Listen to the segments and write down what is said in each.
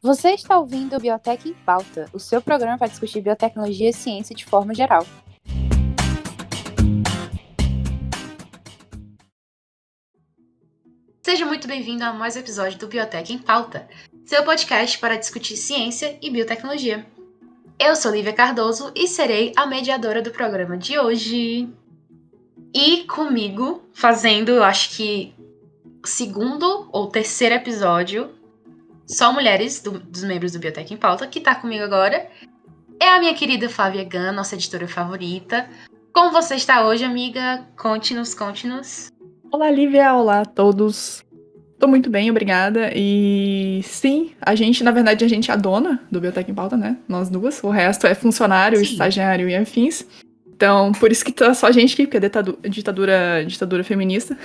Você está ouvindo o Biotech em Pauta, o seu programa para discutir biotecnologia e ciência de forma geral. Seja muito bem-vindo a mais um episódio do Biotech em Pauta, seu podcast para discutir ciência e biotecnologia. Eu sou Lívia Cardoso e serei a mediadora do programa de hoje. E comigo, fazendo, eu acho que o segundo ou terceiro episódio, só mulheres dos membros do Biotech em Pauta, que tá comigo agora, é a minha querida Flávia Gan, nossa editora favorita. Como você está hoje, amiga? Conte-nos. Olá, Lívia. Olá a todos. Tô muito bem, obrigada. E sim, a gente é a dona do Biotech em Pauta, né? Nós duas. O resto é funcionário, Sim. estagiário e afins. Então, por isso que tá só a gente aqui, porque é ditadura feminista.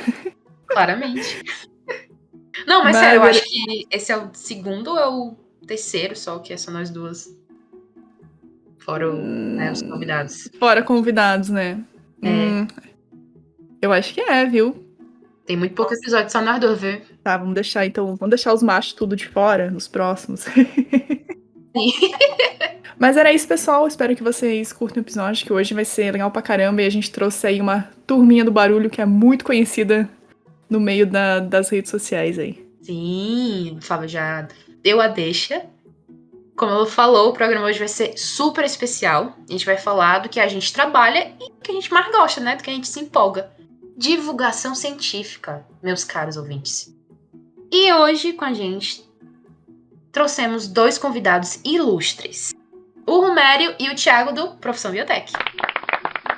Claramente. Não, mas sério, eu acho que esse é o segundo ou é o terceiro só, que é só nós duas. Fora os convidados. Fora convidados, né? Eu acho que viu? Tem muito pouco episódio só nós duas, viu? Tá, vamos deixar os machos tudo de fora nos próximos. Mas era isso, pessoal. Espero que vocês curtem o episódio, que hoje vai ser legal pra caramba. E a gente trouxe aí uma turminha do barulho que é muito conhecida no meio das redes sociais aí. Sim, o Fábio já deu a deixa. Como ela falou, o programa hoje vai ser super especial. A gente vai falar do que a gente trabalha e do que a gente mais gosta, né? Do que a gente se empolga. Divulgação científica, meus caros ouvintes. E hoje, com a gente, trouxemos dois convidados ilustres. O Romério e o Thiago do Profissão Biotech.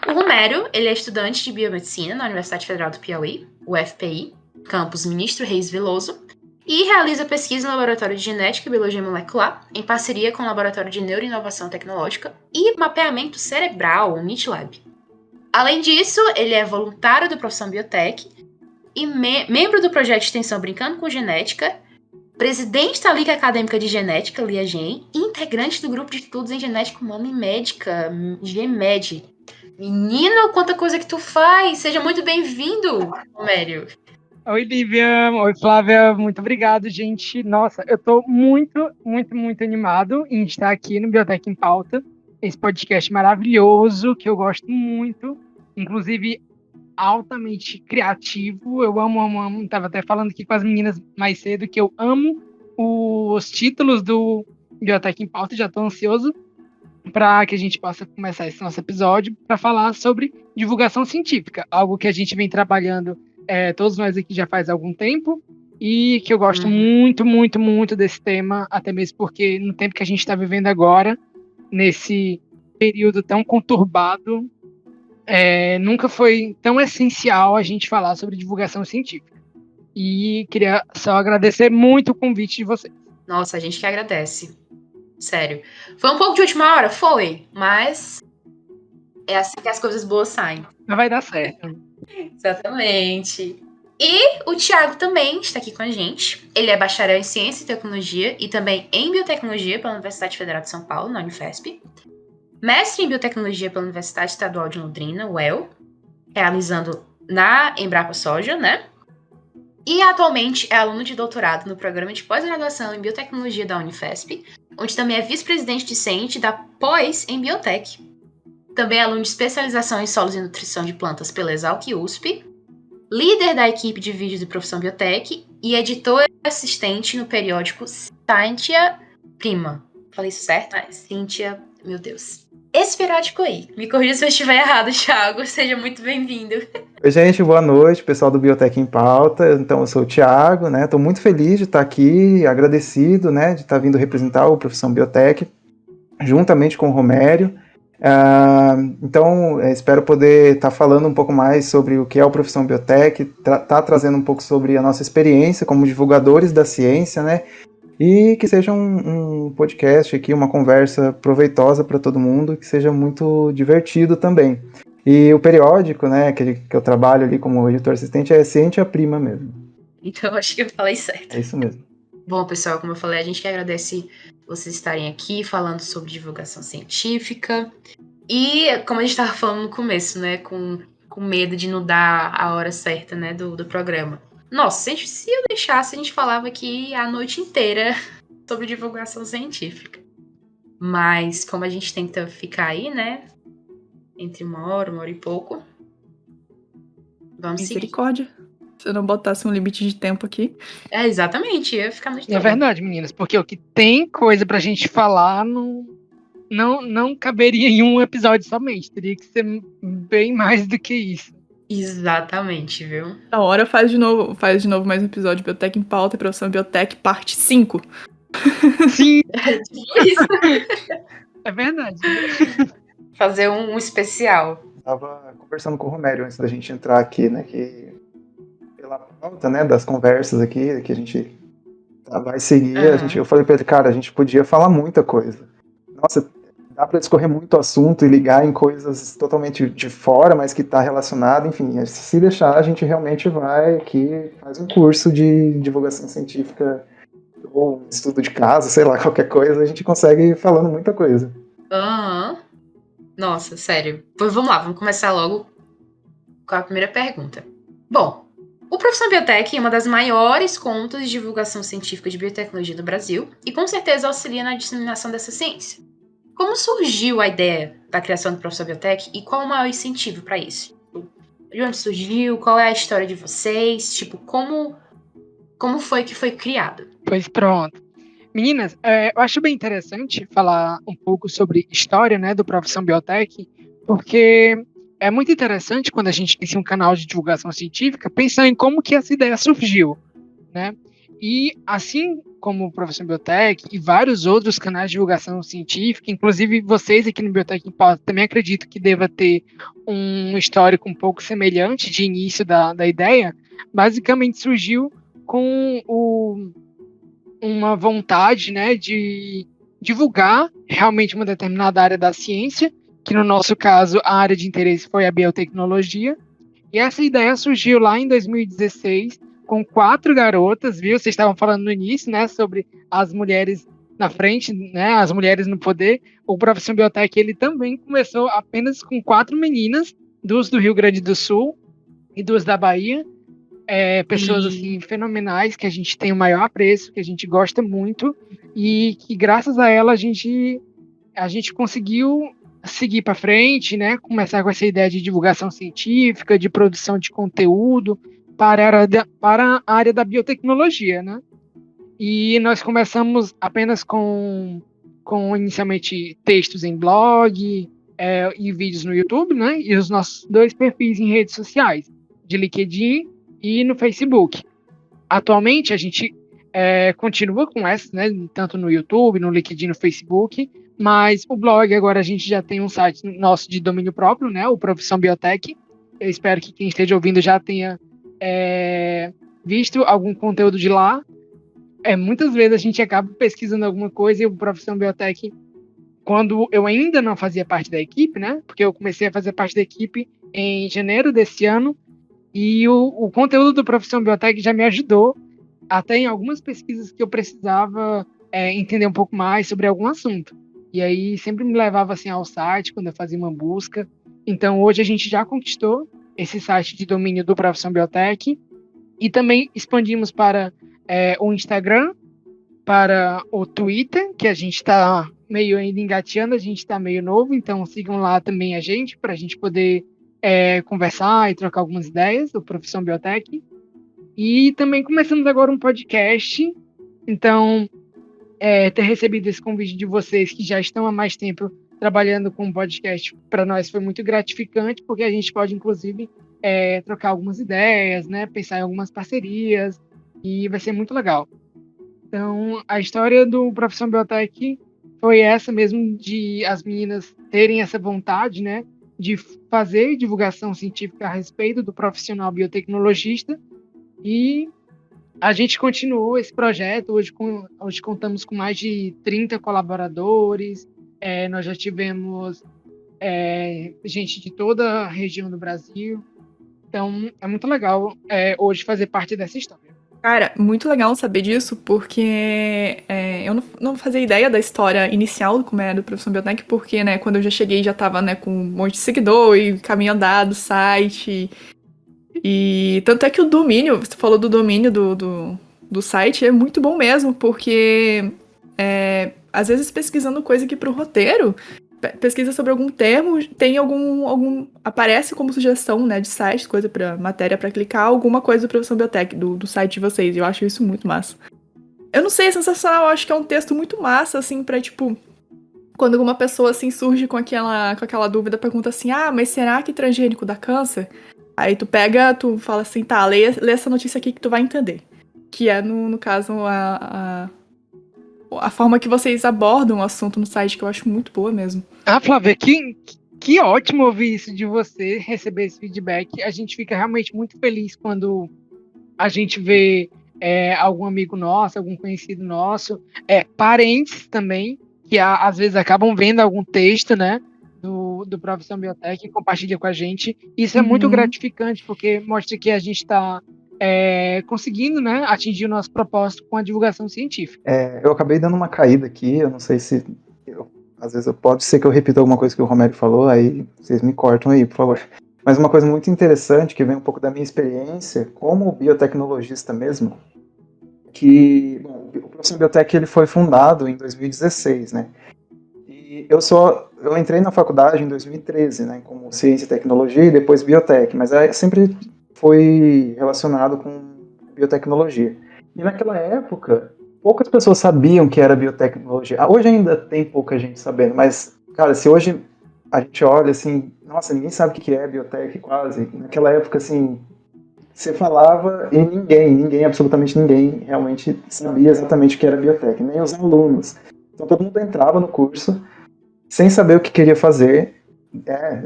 O Romério, ele é estudante de biomedicina na Universidade Federal do Piauí, UFPI, campus Ministro Reis Veloso, e realiza pesquisa no Laboratório de Genética e Biologia Molecular, em parceria com o Laboratório de Neuroinovação Tecnológica e Mapeamento Cerebral, o NITLab. Além disso, ele é voluntário do Profissão Biotech e membro do projeto de extensão Brincando com Genética, presidente da Liga Acadêmica de Genética, LIAGEN, e integrante do Grupo de Estudos em Genética Humana e Médica, GEMED. Menino, quanta coisa que tu faz! Seja muito bem-vindo, Romério. Oi, Lívia. Oi, Flávia. Muito obrigado, gente. Nossa, eu tô muito, muito, muito animado em estar aqui no Biotech em Pauta. Esse podcast maravilhoso, que eu gosto muito. Inclusive, altamente criativo. Eu amo. Tava até falando aqui com as meninas mais cedo que eu amo os títulos do Biotech em Pauta. Já tô ansioso para que a gente possa começar esse nosso episódio para falar sobre divulgação científica, algo que a gente vem trabalhando todos nós aqui já faz algum tempo e que eu gosto muito, muito, muito desse tema, até mesmo porque no tempo que a gente está vivendo agora, nesse período tão conturbado, nunca foi tão essencial a gente falar sobre divulgação científica. E queria só agradecer muito o convite de vocês. Nossa, a gente que agradece. Sério. Foi um pouco de última hora? Foi. Mas é assim que as coisas boas saem. Mas vai dar certo. Exatamente. E o Thiago também está aqui com a gente. Ele é bacharel em Ciência e Tecnologia e também em Biotecnologia pela Universidade Federal de São Paulo, na Unifesp. Mestre em Biotecnologia pela Universidade Estadual de Londrina, UEL, realizando na Embrapa Soja, né? E atualmente é aluno de doutorado no programa de pós-graduação em Biotecnologia da Unifesp, onde também é vice-presidente discente da pós em Biotech. Também é aluno de especialização em solos e nutrição de plantas pela Exalc USP, líder da equipe de vídeos de Profissão Biotech e editor assistente no periódico Scientia Prima. Falei isso certo? Scientia, meu Deus. Esse periódico aí. Me corrija se eu estiver errado, Thiago. Seja muito bem-vindo. Oi, gente, boa noite, pessoal do Biotech em Pauta. Então, eu sou o Thiago, né? Estou muito feliz de estar aqui, agradecido, né, de estar vindo representar o Profissão Biotech, juntamente com o Romério. Então, espero poder estar falando um pouco mais sobre o que é o Profissão Biotech, tá trazendo um pouco sobre a nossa experiência como divulgadores da ciência, né? E que seja um podcast aqui, uma conversa proveitosa para todo mundo, que seja muito divertido também. E o periódico, né, que eu trabalho ali como editor assistente é Scientia Prima mesmo. Então, acho que eu falei certo. É isso mesmo. Bom, pessoal, como eu falei, a gente que agradece vocês estarem aqui falando sobre divulgação científica. E, como a gente estava falando no começo, né, com medo de não dar a hora certa, né, do programa. Nossa, se eu deixasse, a gente falava aqui a noite inteira sobre divulgação científica. Mas como a gente tenta ficar aí, né? Entre uma hora e pouco. Vamos seguir. Misericórdia. Se eu não botasse um limite de tempo aqui. É, exatamente. Ia ficar muito E é verdade, meninas, porque o que tem coisa pra gente falar não caberia em um episódio somente. Teria que ser bem mais do que isso. Exatamente, viu? Na hora faz de novo mais um episódio de Biotech em Pauta e Profissão Biotech, parte 5. Sim, Tipo isso. é verdade. Fazer um especial. Tava conversando com o Romério antes da gente entrar aqui, né? Que pela pauta, né, das conversas aqui, que a gente vai seguir, eu falei pra ele, cara, a gente podia falar muita coisa. Nossa, dá pra discorrer muito assunto e ligar em coisas totalmente de fora, mas que tá relacionado, enfim, se deixar, a gente realmente vai aqui, faz um curso de divulgação científica ou um estudo de caso, sei lá, qualquer coisa, a gente consegue ir falando muita coisa. Nossa, sério. Pois vamos lá, vamos começar logo com a primeira pergunta. Bom, o Profissão Biotech é uma das maiores contas de divulgação científica de biotecnologia do Brasil e com certeza auxilia na disseminação dessa ciência. Como surgiu a ideia da criação do Profissão Biotech e qual o maior incentivo para isso? De onde surgiu? Qual é a história de vocês? Tipo, como foi que foi criado? Pois pronto. Meninas, eu acho bem interessante falar um pouco sobre história, né, do Profissão Biotech, porque é muito interessante quando a gente tem um canal de divulgação científica pensar em como que essa ideia surgiu, né? E assim como o Profissão Biotech e vários outros canais de divulgação científica, inclusive vocês aqui no Biotech em Pauta, também acredito que deva ter um histórico um pouco semelhante de início da ideia, basicamente surgiu com uma vontade, né, de divulgar realmente uma determinada área da ciência, que no nosso caso a área de interesse foi a biotecnologia, e essa ideia surgiu lá em 2016 com 4 garotas, viu? Vocês estavam falando no início, né, sobre as mulheres na frente, né, as mulheres no poder. O Profissão Biotech, ele também começou apenas com 4 meninas, 2 do Rio Grande do Sul e 2 da Bahia, pessoas assim fenomenais, que a gente tem o maior apreço, que a gente gosta muito, e que graças a ela a gente conseguiu seguir para frente, né? Começar com essa ideia de divulgação científica, de produção de conteúdo para a área da biotecnologia, né? E nós começamos apenas com inicialmente textos em blog e vídeos no YouTube, né? E os nossos 2 perfis em redes sociais, de LinkedIn e no Facebook. Atualmente a gente continua com essas, né? Tanto no YouTube, no LinkedIn, no Facebook, mas o blog agora a gente já tem um site nosso de domínio próprio, né? O Profissão Biotech. Eu espero que quem esteja ouvindo já tenha visto algum conteúdo de lá. Muitas vezes a gente acaba pesquisando alguma coisa e o Profissão Biotech, quando eu ainda não fazia parte da equipe, né? Porque eu comecei a fazer parte da equipe em janeiro desse ano, e o conteúdo do Profissão Biotech já me ajudou até em algumas pesquisas que eu precisava entender um pouco mais sobre algum assunto. E aí sempre me levava assim ao site quando eu fazia uma busca. Então hoje a gente já conquistou esse site de domínio do Profissão Biotech e também expandimos para o Instagram, para o Twitter, que a gente está meio ainda engateando, a gente está meio novo, então sigam lá também a gente, para a gente poder conversar e trocar algumas ideias do Profissão Biotech. E também começamos agora um podcast, então ter recebido esse convite de vocês que já estão há mais tempo trabalhando com o podcast, para nós foi muito gratificante, porque a gente pode, inclusive, trocar algumas ideias, né, pensar em algumas parcerias, e vai ser muito legal. Então, a história do Profissão Biotech foi essa mesmo, de as meninas terem essa vontade, né, de fazer divulgação científica a respeito do profissional biotecnologista, e a gente continuou esse projeto. Hoje contamos com mais de 30 colaboradores, nós já tivemos gente de toda a região do Brasil, então é muito legal hoje fazer parte dessa história. Cara, muito legal saber disso, porque eu não fazia ideia da história inicial, como era do Profissão Biotech, porque, né, quando eu já cheguei já tava, né, com um monte de seguidor e caminho andado, site. E tanto é que o domínio, você falou do domínio do site, é muito bom mesmo, porque às vezes pesquisando coisa aqui pro roteiro, pesquisa sobre algum termo, tem aparece como sugestão, né, de site, coisa pra matéria pra clicar, alguma coisa do Profissão Biotech, do site de vocês. Eu acho isso muito massa. Eu não sei, é sensacional, eu acho que é um texto muito massa, assim, pra, tipo, quando alguma pessoa, assim, surge com aquela dúvida, pergunta assim, mas será que transgênico dá câncer? Aí tu fala assim, tá, lê essa notícia aqui que tu vai entender. Que é, no caso, a forma que vocês abordam o assunto no site, que eu acho muito boa mesmo. Flávia, que ótimo ouvir isso de você, receber esse feedback. A gente fica realmente muito feliz quando a gente vê algum amigo nosso, algum conhecido nosso, parentes também, que às vezes acabam vendo algum texto, né, do Profissão Biotech e compartilha com a gente. Isso é muito gratificante, porque mostra que a gente está conseguindo, né, atingir o nosso propósito com a divulgação científica. Eu acabei dando uma caída aqui, eu não sei se... às vezes pode ser que eu repita alguma coisa que o Romero falou, aí vocês me cortam aí, por favor. Mas uma coisa muito interessante, que vem um pouco da minha experiência como biotecnologista mesmo, que o Profissão Biotech ele foi fundado em 2016, né? E eu entrei na faculdade em 2013, né, como Ciência e Tecnologia e depois Biotech, mas sempre foi relacionado com biotecnologia. E naquela época, poucas pessoas sabiam que era biotecnologia. Hoje ainda tem pouca gente sabendo, mas, cara, se hoje a gente olha assim, nossa, ninguém sabe o que é biotech quase. Naquela época, assim, você falava e ninguém, absolutamente ninguém, realmente sabia exatamente o que era biotech, nem os alunos. Então todo mundo entrava no curso sem saber o que queria fazer.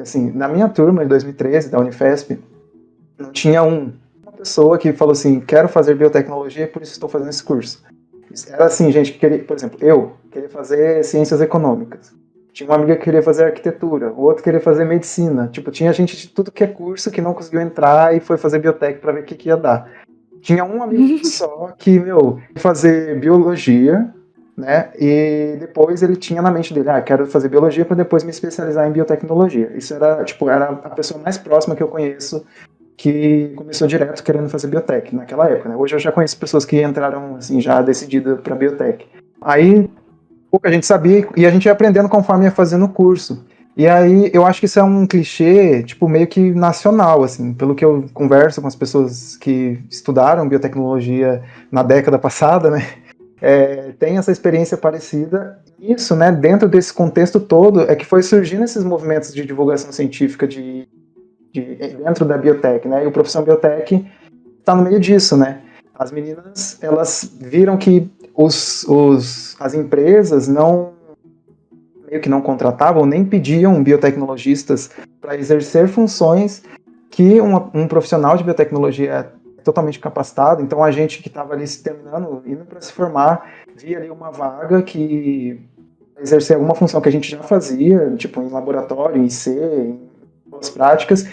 Assim, na minha turma, em 2013, da Unifesp, não tinha uma pessoa que falou assim, quero fazer biotecnologia, por isso estou fazendo esse curso. Era assim, gente que queria, por exemplo, eu queria fazer ciências econômicas. Tinha uma amiga que queria fazer arquitetura, o outro queria fazer medicina. Tipo, tinha gente de tudo que é curso que não conseguiu entrar e foi fazer biotech para ver o que ia dar. Tinha um amigo só que, ia fazer biologia, né? E depois ele tinha na mente dele, quero fazer biologia para depois me especializar em biotecnologia. Isso era a pessoa mais próxima que eu conheço que começou direto querendo fazer biotech naquela época, né? Hoje eu já conheço pessoas que entraram assim já decididas para biotech. Aí pouca gente sabia e a gente ia aprendendo conforme ia fazendo o curso. E aí eu acho que isso é um clichê, tipo, meio que nacional, assim, pelo que eu converso com as pessoas que estudaram biotecnologia na década passada, né? Tem essa experiência parecida. Isso, né, dentro desse contexto todo, é que foi surgindo esses movimentos de divulgação científica dentro da biotech, né? E o Profissão Biotech está no meio disso, né? As meninas, elas viram que as empresas meio que não contratavam, nem pediam biotecnologistas para exercer funções que um profissional de biotecnologia é totalmente capacitado. Então a gente que estava ali se terminando, indo para se formar, via ali uma vaga que exercer alguma função que a gente já fazia, tipo em laboratório, em IC, em boas práticas,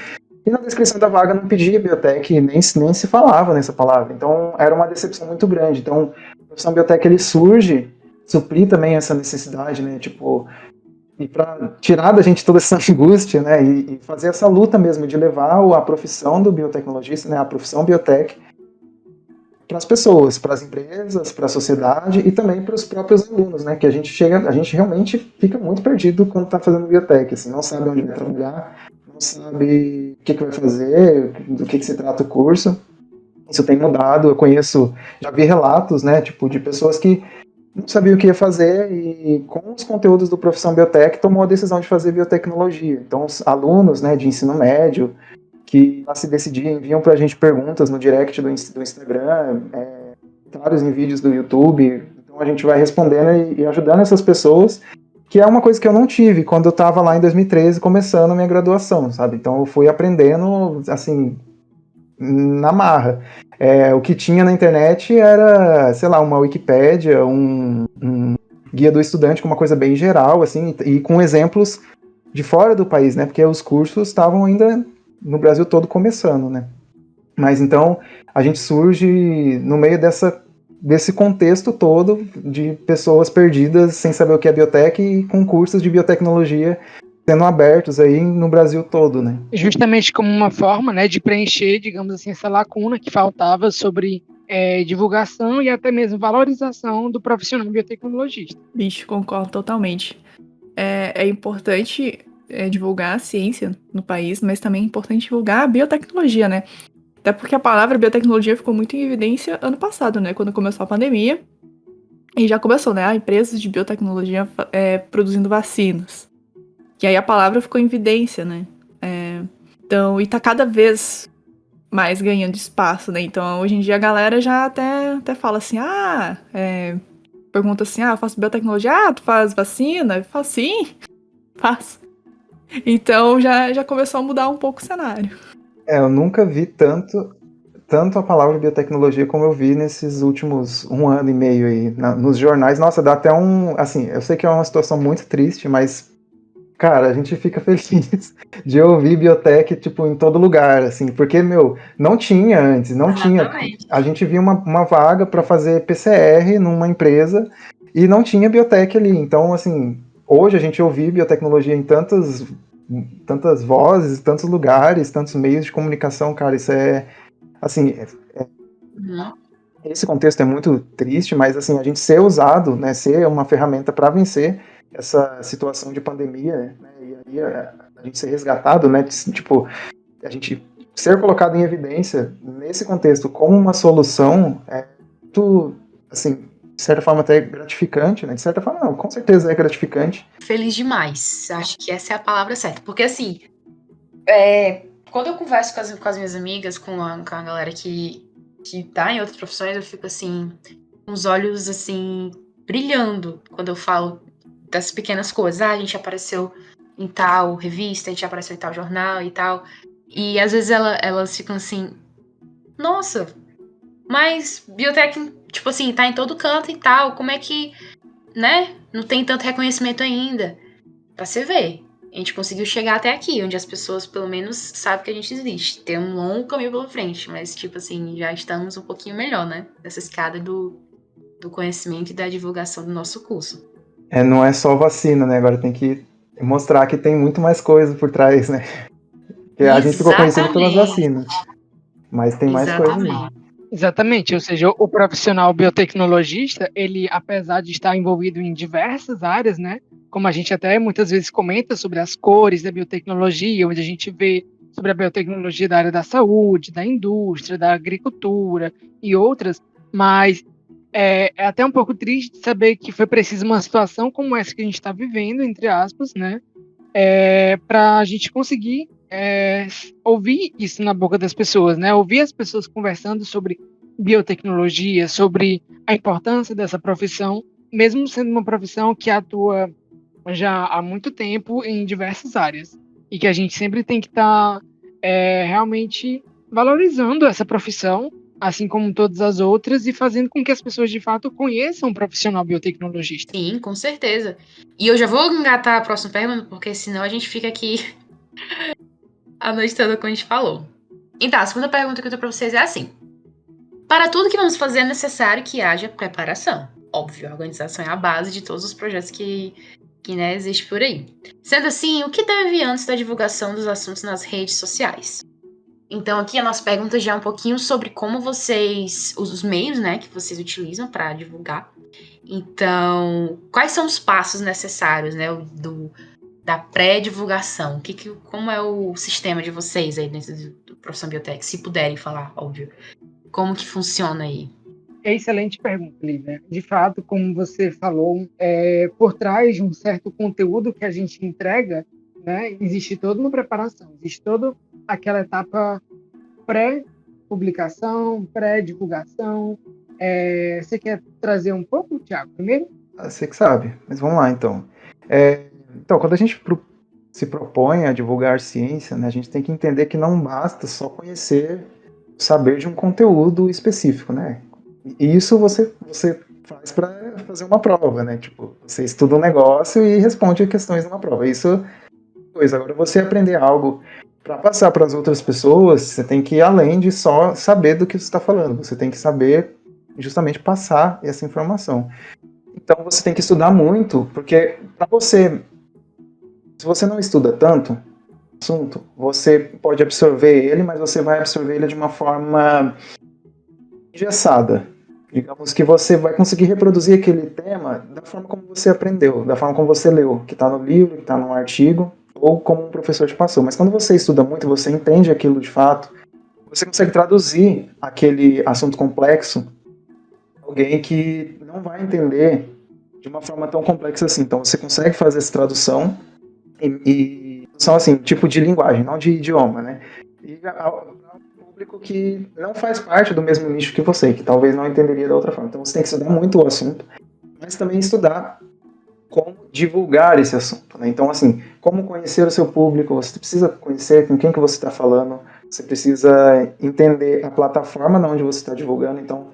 e na descrição da vaga não pedia biotech, nem se falava nessa palavra. Então era uma decepção muito grande. Então a profissão biotech ele surge, suprir também essa necessidade, né, tipo, e para tirar da gente toda essa angústia, né, e fazer essa luta mesmo de levar a profissão do biotecnologista, né, a profissão biotech, para as pessoas, para as empresas, para a sociedade e também para os próprios alunos, né, que a gente realmente fica muito perdido quando está fazendo biotech, assim, não sabe onde vai trabalhar, não sabe o que vai fazer, do que se trata o curso. Isso tem mudado, eu já vi relatos, né, tipo, de pessoas que não sabiam o que ia fazer e com os conteúdos do Profissão Biotech tomou a decisão de fazer biotecnologia. Então os alunos, né, de ensino médio que lá se decidiam, enviam pra gente perguntas no direct do Instagram, comentários em vídeos do YouTube. Então a gente vai respondendo e ajudando essas pessoas, que é uma coisa que eu não tive quando eu estava lá em 2013 começando a minha graduação, sabe? Então eu fui aprendendo, assim, na marra. O que tinha na internet era, sei lá, uma Wikipédia, um guia do estudante com uma coisa bem geral, assim, e com exemplos de fora do país, né? Porque os cursos estavam ainda no Brasil todo começando, né? Mas então a gente surge no meio desse contexto todo de pessoas perdidas sem saber o que é biotech e com cursos de biotecnologia sendo abertos aí no Brasil todo, né? Justamente como uma forma, né, de preencher, digamos assim, essa lacuna que faltava sobre divulgação e até mesmo valorização do profissional biotecnologista. Bicho, concordo totalmente. É importante divulgar a ciência no país, mas também é importante divulgar a biotecnologia, né? Até porque a palavra biotecnologia ficou muito em evidência ano passado, né? Quando começou a pandemia. E já começou, né? Empresas de biotecnologia produzindo vacinas. E aí a palavra ficou em evidência, né? Então, e tá cada vez mais ganhando espaço, né? Então, hoje em dia a galera já até fala assim, pergunta assim, eu faço biotecnologia, tu faz vacina? Eu falo, sim, faço. Então, já começou a mudar um pouco o cenário. Eu nunca vi tanto a palavra biotecnologia como eu vi nesses últimos 1 ano e meio aí, nos jornais. Nossa, dá até assim, eu sei que é uma situação muito triste, mas, cara, a gente fica feliz de ouvir biotech, tipo, em todo lugar, assim, porque, não tinha antes, não tinha. Exatamente. A gente via uma vaga para fazer PCR numa empresa e não tinha biotech ali. Então, assim, hoje a gente ouve biotecnologia em tantas vozes, tantos lugares, tantos meios de comunicação, cara, isso assim, Uhum. esse contexto é muito triste, mas assim, a gente ser usado, né, ser uma ferramenta para vencer essa situação de pandemia, né, e aí a gente ser resgatado, né, tipo, a gente ser colocado em evidência nesse contexto como uma solução é muito, assim, de certa forma até gratificante, né, de certa forma não, com certeza é gratificante. Feliz demais. Acho que essa é a palavra certa. Porque assim, quando eu converso com as minhas amigas, com a galera que tá em outras profissões, eu fico assim, com os olhos assim, brilhando quando eu falo das pequenas coisas. A gente apareceu em tal revista, a gente apareceu em tal jornal e tal. E às vezes elas ficam assim, nossa, mas biotech, tipo assim, tá em todo canto e tal, como é que, né, não tem tanto reconhecimento ainda? Pra você ver. A gente conseguiu chegar até aqui, onde as pessoas pelo menos sabem que a gente existe. Tem um longo caminho pela frente, mas tipo assim, já estamos um pouquinho melhor, né? Nessa escada do conhecimento e da divulgação do nosso curso. Não é só vacina, né, agora tem que mostrar que tem muito mais coisa por trás, né, porque a gente ficou conhecido pelas vacinas, mas tem mais coisa aí. Exatamente, ou seja, o profissional biotecnologista, ele, apesar de estar envolvido em diversas áreas, né, como a gente até muitas vezes comenta sobre as cores da biotecnologia, onde a gente vê sobre a biotecnologia da área da saúde, da indústria, da agricultura e outras, mas é até um pouco triste saber que foi preciso uma situação como essa que a gente está vivendo, entre aspas, né, para a gente conseguir ouvir isso na boca das pessoas, né? Ouvir as pessoas conversando sobre biotecnologia, sobre a importância dessa profissão, mesmo sendo uma profissão que atua já há muito tempo em diversas áreas e que a gente sempre tem que estar realmente valorizando essa profissão, assim como todas as outras, e fazendo com que as pessoas de fato conheçam o profissional biotecnologista. Sim, com certeza. E eu já vou engatar a próxima pergunta, porque senão a gente fica aqui a noite toda como a gente falou. Então, a segunda pergunta que eu tenho pra vocês é assim. Para tudo que vamos fazer é necessário que haja preparação. Óbvio, a organização é a base de todos os projetos que né, existe por aí. Sendo assim, o que deve vir antes da divulgação dos assuntos nas redes sociais? Então, aqui a nossa pergunta já é um pouquinho sobre como vocês, os meios, né, que vocês utilizam para divulgar. Então, quais são os passos necessários, né, da pré-divulgação? Como é o sistema de vocês aí dentro do Profissão Biotech? Se puderem falar, óbvio. Como que funciona aí? Excelente pergunta, Lívia. De fato, como você falou, por trás de um certo conteúdo que a gente entrega, né, existe toda uma preparação, existe toda aquela etapa pré-publicação, pré-divulgação. Você quer trazer um pouco, Thiago, primeiro? Você que sabe, mas vamos lá então. Então, quando a gente se propõe a divulgar ciência, né, a gente tem que entender que não basta só conhecer, saber de um conteúdo específico, né? E isso você faz para fazer uma prova, né? Tipo, você estuda um negócio e responde questões numa prova. Isso é coisa. Agora, você aprender algo para passar para as outras pessoas, você tem que ir além de só saber do que você está falando. Você tem que saber justamente passar essa informação. Então, você tem que estudar muito, porque para você, se você não estuda tanto assunto, você pode absorver ele, mas você vai absorver ele de uma forma engessada. Digamos que você vai conseguir reproduzir aquele tema da forma como você aprendeu, da forma como você leu, que está no livro, que está num artigo, ou como um professor te passou. Mas quando você estuda muito, você entende aquilo de fato, você consegue traduzir aquele assunto complexo para alguém que não vai entender de uma forma tão complexa assim. Então você consegue fazer essa tradução e são assim, tipo de linguagem, não de idioma, né? E um público que não faz parte do mesmo nicho que você, que talvez não entenderia da outra forma. Então você tem que estudar muito o assunto, mas também estudar como divulgar esse assunto, né? Então, assim, como conhecer o seu público, você precisa conhecer com quem que você está falando, você precisa entender a plataforma onde você está divulgando. Então,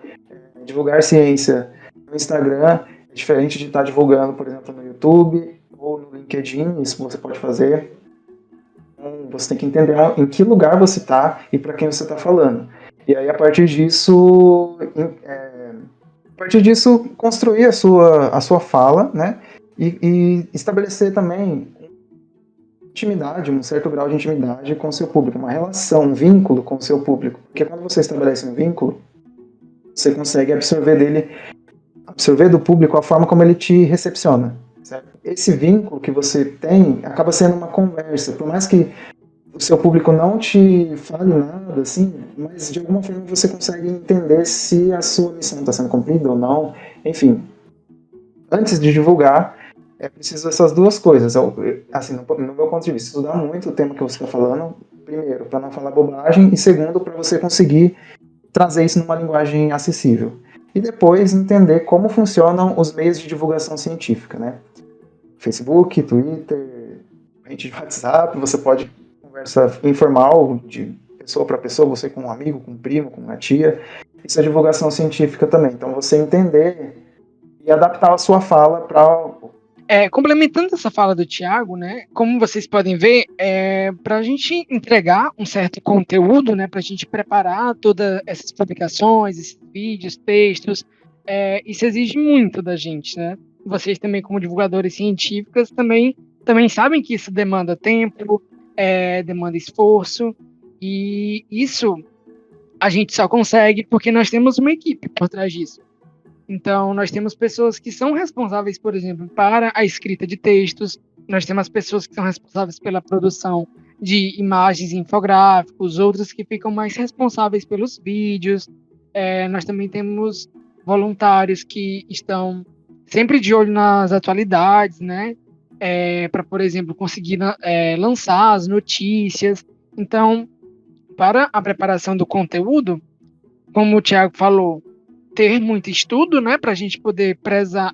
divulgar ciência no Instagram é diferente de estar divulgando, por exemplo, no YouTube ou no LinkedIn, isso você pode fazer. Então, você tem que entender em que lugar você está e para quem você está falando. E aí, a partir disso, construir a sua fala, né? E estabelecer também intimidade, um certo grau de intimidade com o seu público, uma relação, um vínculo com o seu público. Porque quando você estabelece um vínculo, você consegue absorver do público a forma como ele te recepciona. Certo? Esse vínculo que você tem acaba sendo uma conversa, por mais que o seu público não te fale nada, assim, mas de alguma forma você consegue entender se a sua missão está sendo cumprida ou não. Enfim, antes de divulgar, é preciso essas duas coisas. Assim, no meu ponto de vista, estudar muito o tema que você está falando, primeiro, para não falar bobagem, e segundo, para você conseguir trazer isso numa linguagem acessível. E depois entender como funcionam os meios de divulgação científica, né? Facebook, Twitter, rede de WhatsApp, você pode conversa informal, de pessoa para pessoa, você com um amigo, com um primo, com uma tia. Isso é divulgação científica também. Então, você entender e adaptar a sua fala para... Complementando essa fala do Thiago, né, como vocês podem ver, para a gente entregar um certo conteúdo, né, para a gente preparar todas essas publicações, esses vídeos, textos, isso exige muito da gente, né? Vocês também, como divulgadores científicos, também sabem que isso demanda tempo, demanda esforço, e isso a gente só consegue porque nós temos uma equipe por trás disso. Então, nós temos pessoas que são responsáveis, por exemplo, para a escrita de textos, nós temos pessoas que são responsáveis pela produção de imagens e infográficos, outras que ficam mais responsáveis pelos vídeos. Nós também temos voluntários que estão sempre de olho nas atualidades, né? Para, por exemplo, conseguir lançar as notícias. Então, para a preparação do conteúdo, como o Thiago falou, ter muito estudo, né, para a gente poder prezar,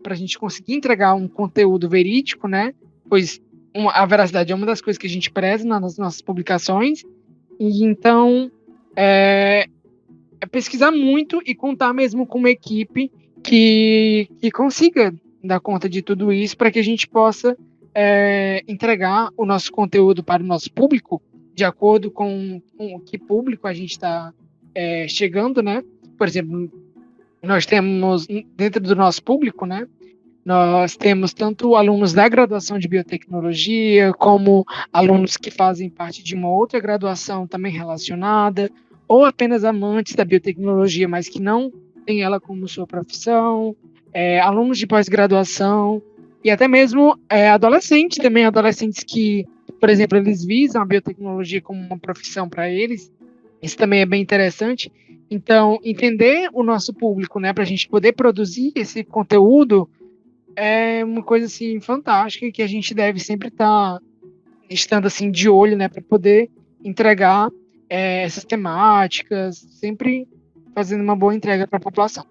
para a gente conseguir entregar um conteúdo verídico, né, pois a veracidade é uma das coisas que a gente preza nas nossas publicações, e então é pesquisar muito e contar mesmo com uma equipe que consiga dar conta de tudo isso para que a gente possa entregar o nosso conteúdo para o nosso público de acordo com que público a gente está chegando, né? Por exemplo, nós temos dentro do nosso público, né? Nós temos tanto alunos da graduação de biotecnologia, como alunos que fazem parte de uma outra graduação também relacionada, ou apenas amantes da biotecnologia, mas que não têm ela como sua profissão, alunos de pós-graduação, e até mesmo adolescentes também, adolescentes que, por exemplo, eles visam a biotecnologia como uma profissão para eles. Isso também é bem interessante. Então, entender o nosso público, né, para a gente poder produzir esse conteúdo é uma coisa assim fantástica que a gente deve sempre estar estando assim de olho, né, para poder entregar essas temáticas, sempre fazendo uma boa entrega para a população.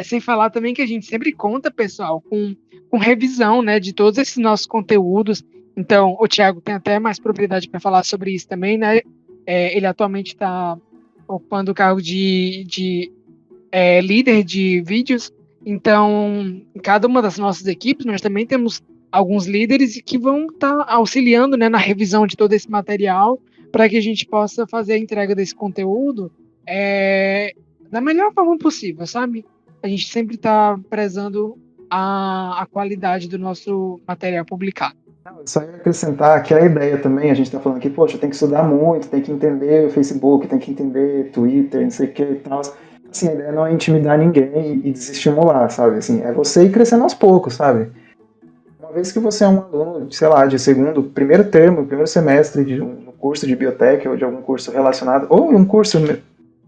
Sem falar também que a gente sempre conta, pessoal, com revisão, né, de todos esses nossos conteúdos. Então, o Thiago tem até mais propriedade para falar sobre isso também, né? Ele atualmente está ocupando o cargo de líder de vídeos. Então, em cada uma das nossas equipes, nós também temos alguns líderes que vão estar auxiliando, né, na revisão de todo esse material para que a gente possa fazer a entrega desse conteúdo da melhor forma possível, sabe? A gente sempre está prezando a qualidade do nosso material publicado. Só ia acrescentar que a ideia também, a gente está falando aqui, poxa, tem que estudar muito, tem que entender o Facebook, tem que entender Twitter, não sei o que e tal. assim, a ideia não é intimidar ninguém e desestimular, sabe? Assim, é você ir crescendo aos poucos, sabe? Uma vez que você é um aluno, sei lá, de primeiro semestre de um curso de biotech ou de algum curso relacionado, ou um curso,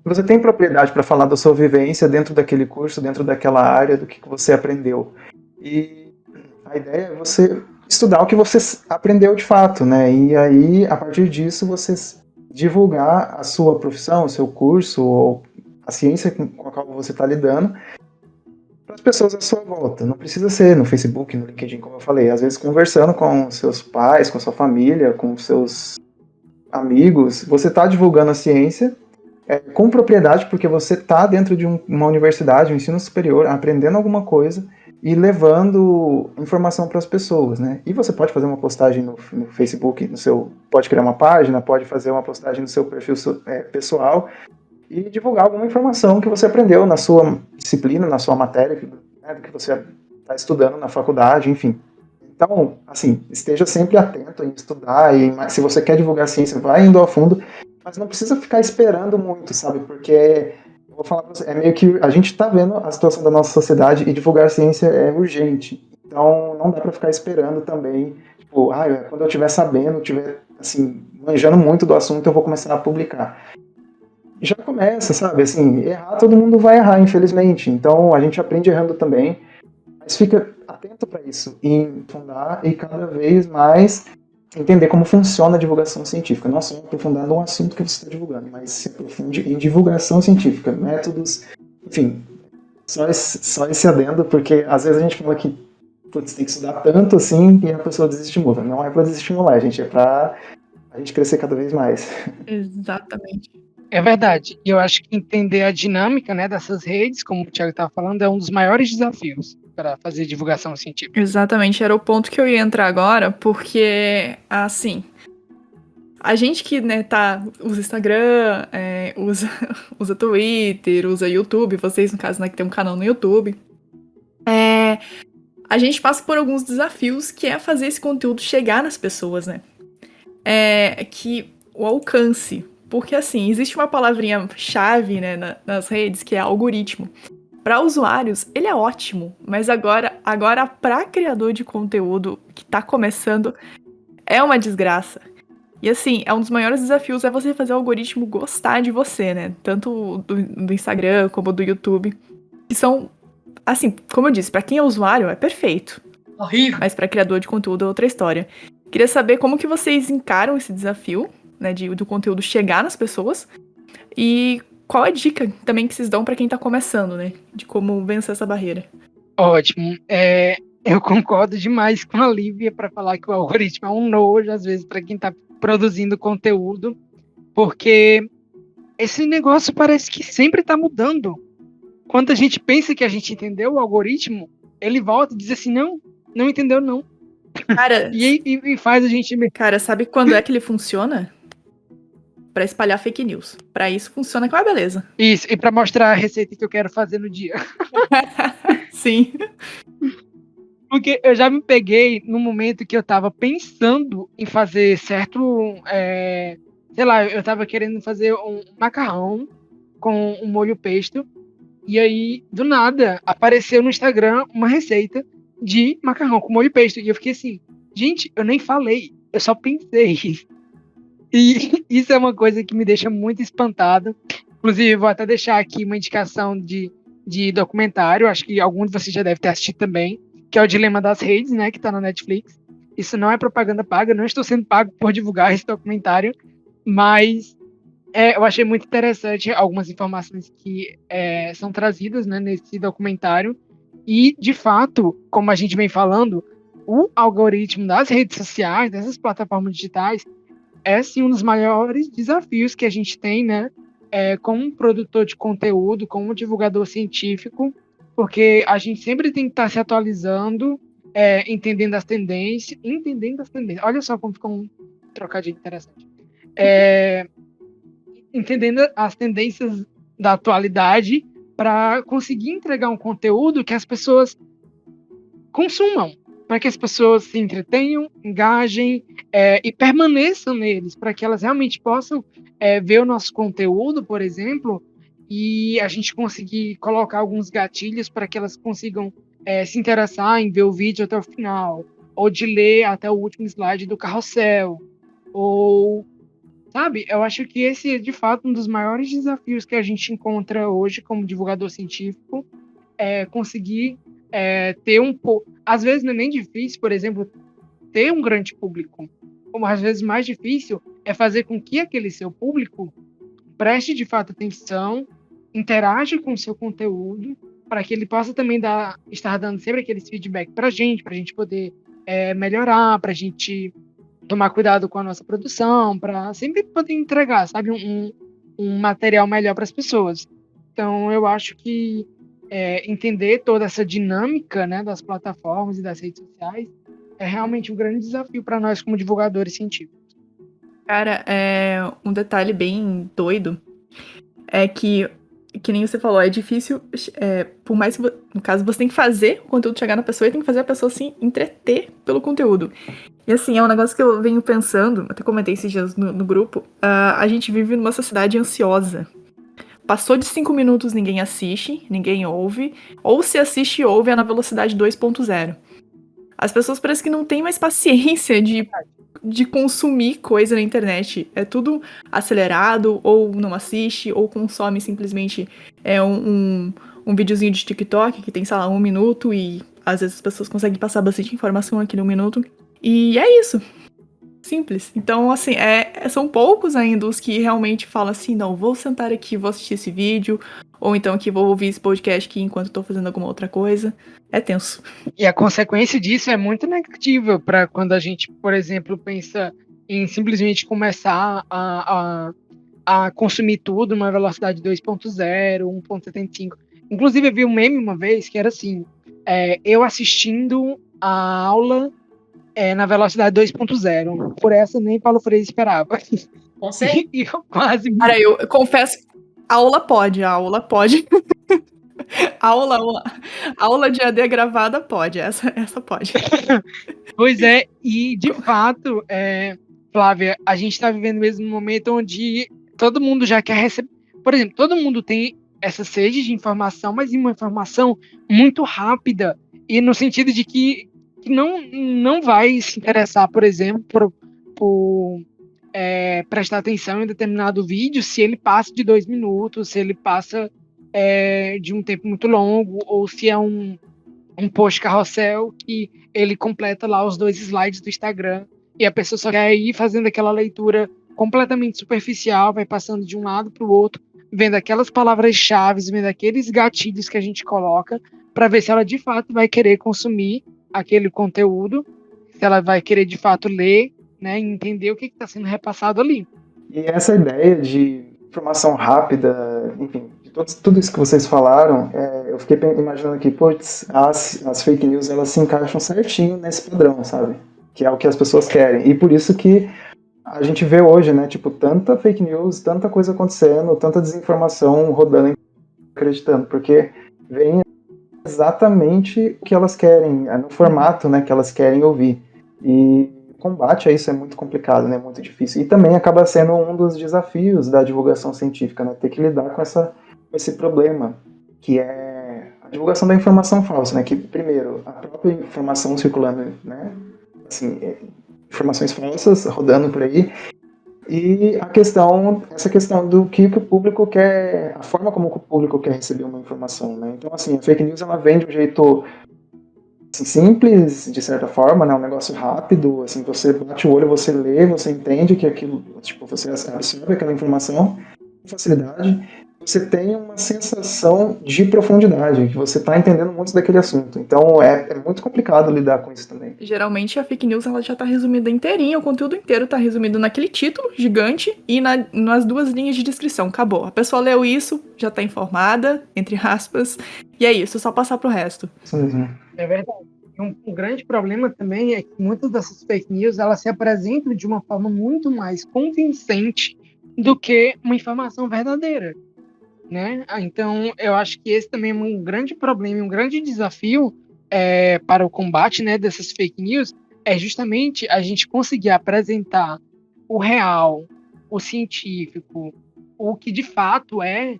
você tem propriedade para falar da sua vivência dentro daquele curso, dentro daquela área, do que você aprendeu. E a ideia é você estudar o que você aprendeu de fato, né? E aí, a partir disso, você divulgar a sua profissão, o seu curso, ou a ciência com a qual você está lidando, para as pessoas à sua volta. Não precisa ser no Facebook, no LinkedIn, como eu falei. Às vezes, conversando com seus pais, com a sua família, com seus amigos, você está divulgando a ciência com propriedade, porque você está dentro de uma universidade, um ensino superior, aprendendo alguma coisa e levando informação para as pessoas, né? E você pode fazer uma postagem no Facebook, pode criar uma página, pode fazer uma postagem no seu perfil pessoal e divulgar alguma informação que você aprendeu na sua disciplina, na sua matéria, né, que você está estudando na faculdade, enfim. Então, assim, esteja sempre atento em estudar e se você quer divulgar a ciência, vai indo a fundo, mas não precisa ficar esperando muito, sabe? Porque, eu vou falar pra você, é meio que a gente está vendo a situação da nossa sociedade e divulgar a ciência é urgente. Então, não dá para ficar esperando também, tipo, quando eu estiver sabendo, estiver, assim, manjando muito do assunto, eu vou começar a publicar. Já começa, sabe? Assim, errar, todo mundo vai errar, infelizmente. Então, a gente aprende errando também, mas fica atento para isso e fundar e cada vez mais entender como funciona a divulgação científica. Não só aprofundar no assunto que você está divulgando, mas se aprofunde em divulgação científica, métodos, enfim, só esse adendo, porque às vezes a gente fala que putz, tem que estudar tanto assim e a pessoa desestimula. Não é para desestimular, gente, é para a gente crescer cada vez mais. Exatamente. É verdade. E eu acho que entender a dinâmica, né, dessas redes, como o Thiago estava falando, é um dos maiores desafios para fazer divulgação científica. Exatamente, era o ponto que eu ia entrar agora, porque, assim, a gente que, né, usa Instagram, usa Twitter, usa YouTube, vocês, no caso, né, que tem um canal no YouTube, a gente passa por alguns desafios, que é fazer esse conteúdo chegar nas pessoas, né? Que o alcance. Porque, assim, existe uma palavrinha-chave, né, nas redes, que é algoritmo. Para usuários, ele é ótimo, mas agora para criador de conteúdo que tá começando, é uma desgraça. E assim, um dos maiores desafios é você fazer o algoritmo gostar de você, né? Tanto do Instagram como do YouTube. Que são, assim, como eu disse, para quem é usuário é perfeito. Horrível. Mas para criador de conteúdo é outra história. Queria saber como que vocês encaram esse desafio, né, do conteúdo chegar nas pessoas. E qual a dica também que vocês dão para quem tá começando, né? De como vencer essa barreira. Ótimo. Eu concordo demais com a Lívia para falar que o algoritmo é um nojo, às vezes, para quem está produzindo conteúdo, porque esse negócio parece que sempre está mudando. Quando a gente pensa que a gente entendeu o algoritmo, ele volta e diz assim, não entendeu, não. Cara, e faz a gente... Cara, sabe quando é que ele funciona? Pra espalhar fake news. Pra isso funciona com a beleza. Isso, e pra mostrar a receita que eu quero fazer no dia. Sim. Porque eu já me peguei no momento que eu tava pensando em fazer certo... sei lá, eu tava querendo fazer um macarrão com um molho pesto. E aí, do nada, apareceu no Instagram uma receita de macarrão com molho pesto. E eu fiquei assim, gente, eu nem falei, eu só pensei. E isso é uma coisa que me deixa muito espantado. Inclusive, vou até deixar aqui uma indicação de documentário, acho que algum de vocês já deve ter assistido também, que é o Dilema das Redes, né, que tá na Netflix. Isso não é propaganda paga, não estou sendo pago por divulgar esse documentário, mas eu achei muito interessante algumas informações que são trazidas, né, nesse documentário. E, de fato, como a gente vem falando, o algoritmo das redes sociais, dessas plataformas digitais, é sim um dos maiores desafios que a gente tem, né, como produtor de conteúdo, como divulgador científico, porque a gente sempre tem que estar se atualizando, entendendo as tendências. Olha só como ficou um trocadilho interessante. Entendendo as tendências da atualidade para conseguir entregar um conteúdo que as pessoas consumam, para que as pessoas se entretenham, engajem e permaneçam neles, para que elas realmente possam ver o nosso conteúdo, por exemplo, e a gente conseguir colocar alguns gatilhos para que elas consigam se interessar em ver o vídeo até o final, ou de ler até o último slide do carrossel, ou, sabe, eu acho que esse é de fato um dos maiores desafios que a gente encontra hoje como divulgador científico, é conseguir ter um pouco, às vezes não é nem difícil, por exemplo, ter um grande público, como às vezes mais difícil é fazer com que aquele seu público preste de fato atenção, interage com o seu conteúdo, para que ele possa também estar dando sempre aqueles feedback para a gente poder melhorar, para a gente tomar cuidado com a nossa produção, para sempre poder entregar, sabe, um material melhor para as pessoas. Então, eu acho que entender toda essa dinâmica, né, das plataformas e das redes sociais é realmente um grande desafio para nós como divulgadores científicos. Cara, um detalhe bem doido é que nem você falou, é difícil, por mais que, no caso, você tem que fazer o conteúdo chegar na pessoa e tem que fazer a pessoa se entreter pelo conteúdo. E assim, é um negócio que eu venho pensando, até comentei esses dias no grupo, a gente vive numa sociedade ansiosa. Passou de 5 minutos, ninguém assiste, ninguém ouve, ou se assiste e ouve é na velocidade 2.0. As pessoas parecem que não têm mais paciência de consumir coisa na internet. É tudo acelerado, ou não assiste, ou consome simplesmente um videozinho de TikTok que tem, sei lá, 1 minuto, e às vezes as pessoas conseguem passar bastante informação aqui no 1 minuto. E é isso. Simples. Então, assim, são poucos ainda os que realmente falam assim, não, vou sentar aqui, vou assistir esse vídeo, ou então aqui vou ouvir esse podcast aqui enquanto estou fazendo alguma outra coisa. É tenso. E a consequência disso é muito negativa para quando a gente, por exemplo, pensa em simplesmente começar a consumir tudo numa velocidade 2.0, 1.75. Inclusive, eu vi um meme uma vez que era assim, eu assistindo a aula na velocidade 2.0. Por essa nem Paulo Freire esperava. Com certeza. E eu quase... Cara, eu confesso, aula pode. Aula de AD gravada pode, essa pode. Pois é, e de fato, Flávia, a gente está vivendo mesmo um momento onde todo mundo já quer receber. Por exemplo, todo mundo tem essa sede de informação, mas uma informação muito rápida, e no sentido de que não vai se interessar, por exemplo, por prestar atenção em determinado vídeo se ele passa de 2 minutos, se ele passa de um tempo muito longo, ou se é um post carrossel que ele completa lá os 2 slides do Instagram e a pessoa só quer ir fazendo aquela leitura completamente superficial, vai passando de um lado para o outro, vendo aquelas palavras-chave, vendo aqueles gatilhos que a gente coloca para ver se ela de fato vai querer consumir aquele conteúdo, se ela vai querer de fato ler, né, e entender o que está sendo repassado ali. E essa ideia de informação rápida, enfim, de tudo isso que vocês falaram, eu fiquei imaginando aqui, putz, as fake news, elas se encaixam certinho nesse padrão, sabe? Que é o que as pessoas querem. E por isso que a gente vê hoje, né, tipo, tanta fake news, tanta coisa acontecendo, tanta desinformação rodando, acreditando, porque vem exatamente o que elas querem, no formato, né, que elas querem ouvir. E combate a isso é muito complicado, né, muito difícil. E também acaba sendo um dos desafios da divulgação científica, né, ter que lidar com esse problema, que é a divulgação da informação falsa, né, que primeiro, a própria informação circulando, né, assim, informações falsas rodando por aí, e essa questão do que o público quer, a forma como o público quer receber uma informação, né, então assim, a fake news ela vem de um jeito assim, simples, de certa forma, né, um negócio rápido, assim, você bate o olho, você lê, você entende que aquilo, tipo, você absorve aquela informação com facilidade, você tem uma sensação de profundidade, que você está entendendo muito daquele assunto. Então é muito complicado lidar com isso também. Geralmente a fake news ela já está resumida inteirinha, o conteúdo inteiro está resumido naquele título gigante e nas 2 linhas de descrição. Acabou. A pessoa leu isso, já está informada, entre aspas, e é isso, só passar pro resto. Isso mesmo. É verdade. Um grande problema também é que muitas dessas fake news elas se apresentam de uma forma muito mais convincente do que uma informação verdadeira, né? Então, eu acho que esse também é um grande problema, um grande desafio para o combate, né, dessas fake news, é justamente a gente conseguir apresentar o real, o científico, o que de fato é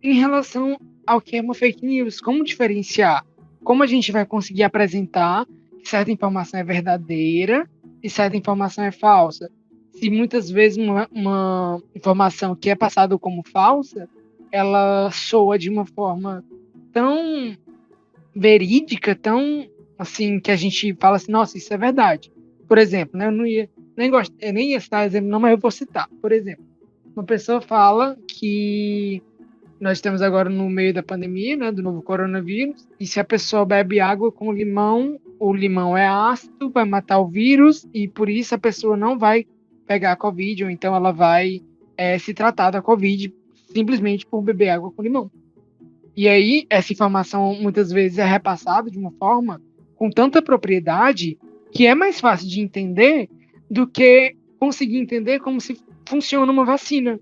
em relação ao que é uma fake news, como diferenciar? Como a gente vai conseguir apresentar que certa informação é verdadeira e certa informação é falsa? Se muitas vezes uma informação que é passada como falsa, ela soa de uma forma tão verídica, tão assim, que a gente fala assim, nossa, isso é verdade. Por exemplo, né, eu nem ia citar exemplo não, mas eu vou citar. Por exemplo, uma pessoa fala que nós estamos agora no meio da pandemia, né, do novo coronavírus, e se a pessoa bebe água com limão, o limão é ácido, vai matar o vírus, e por isso a pessoa não vai pegar a Covid, ou então ela vai se tratar da Covid simplesmente por beber água com limão. E aí, essa informação muitas vezes é repassada de uma forma com tanta propriedade que é mais fácil de entender do que conseguir entender como se funciona uma vacina.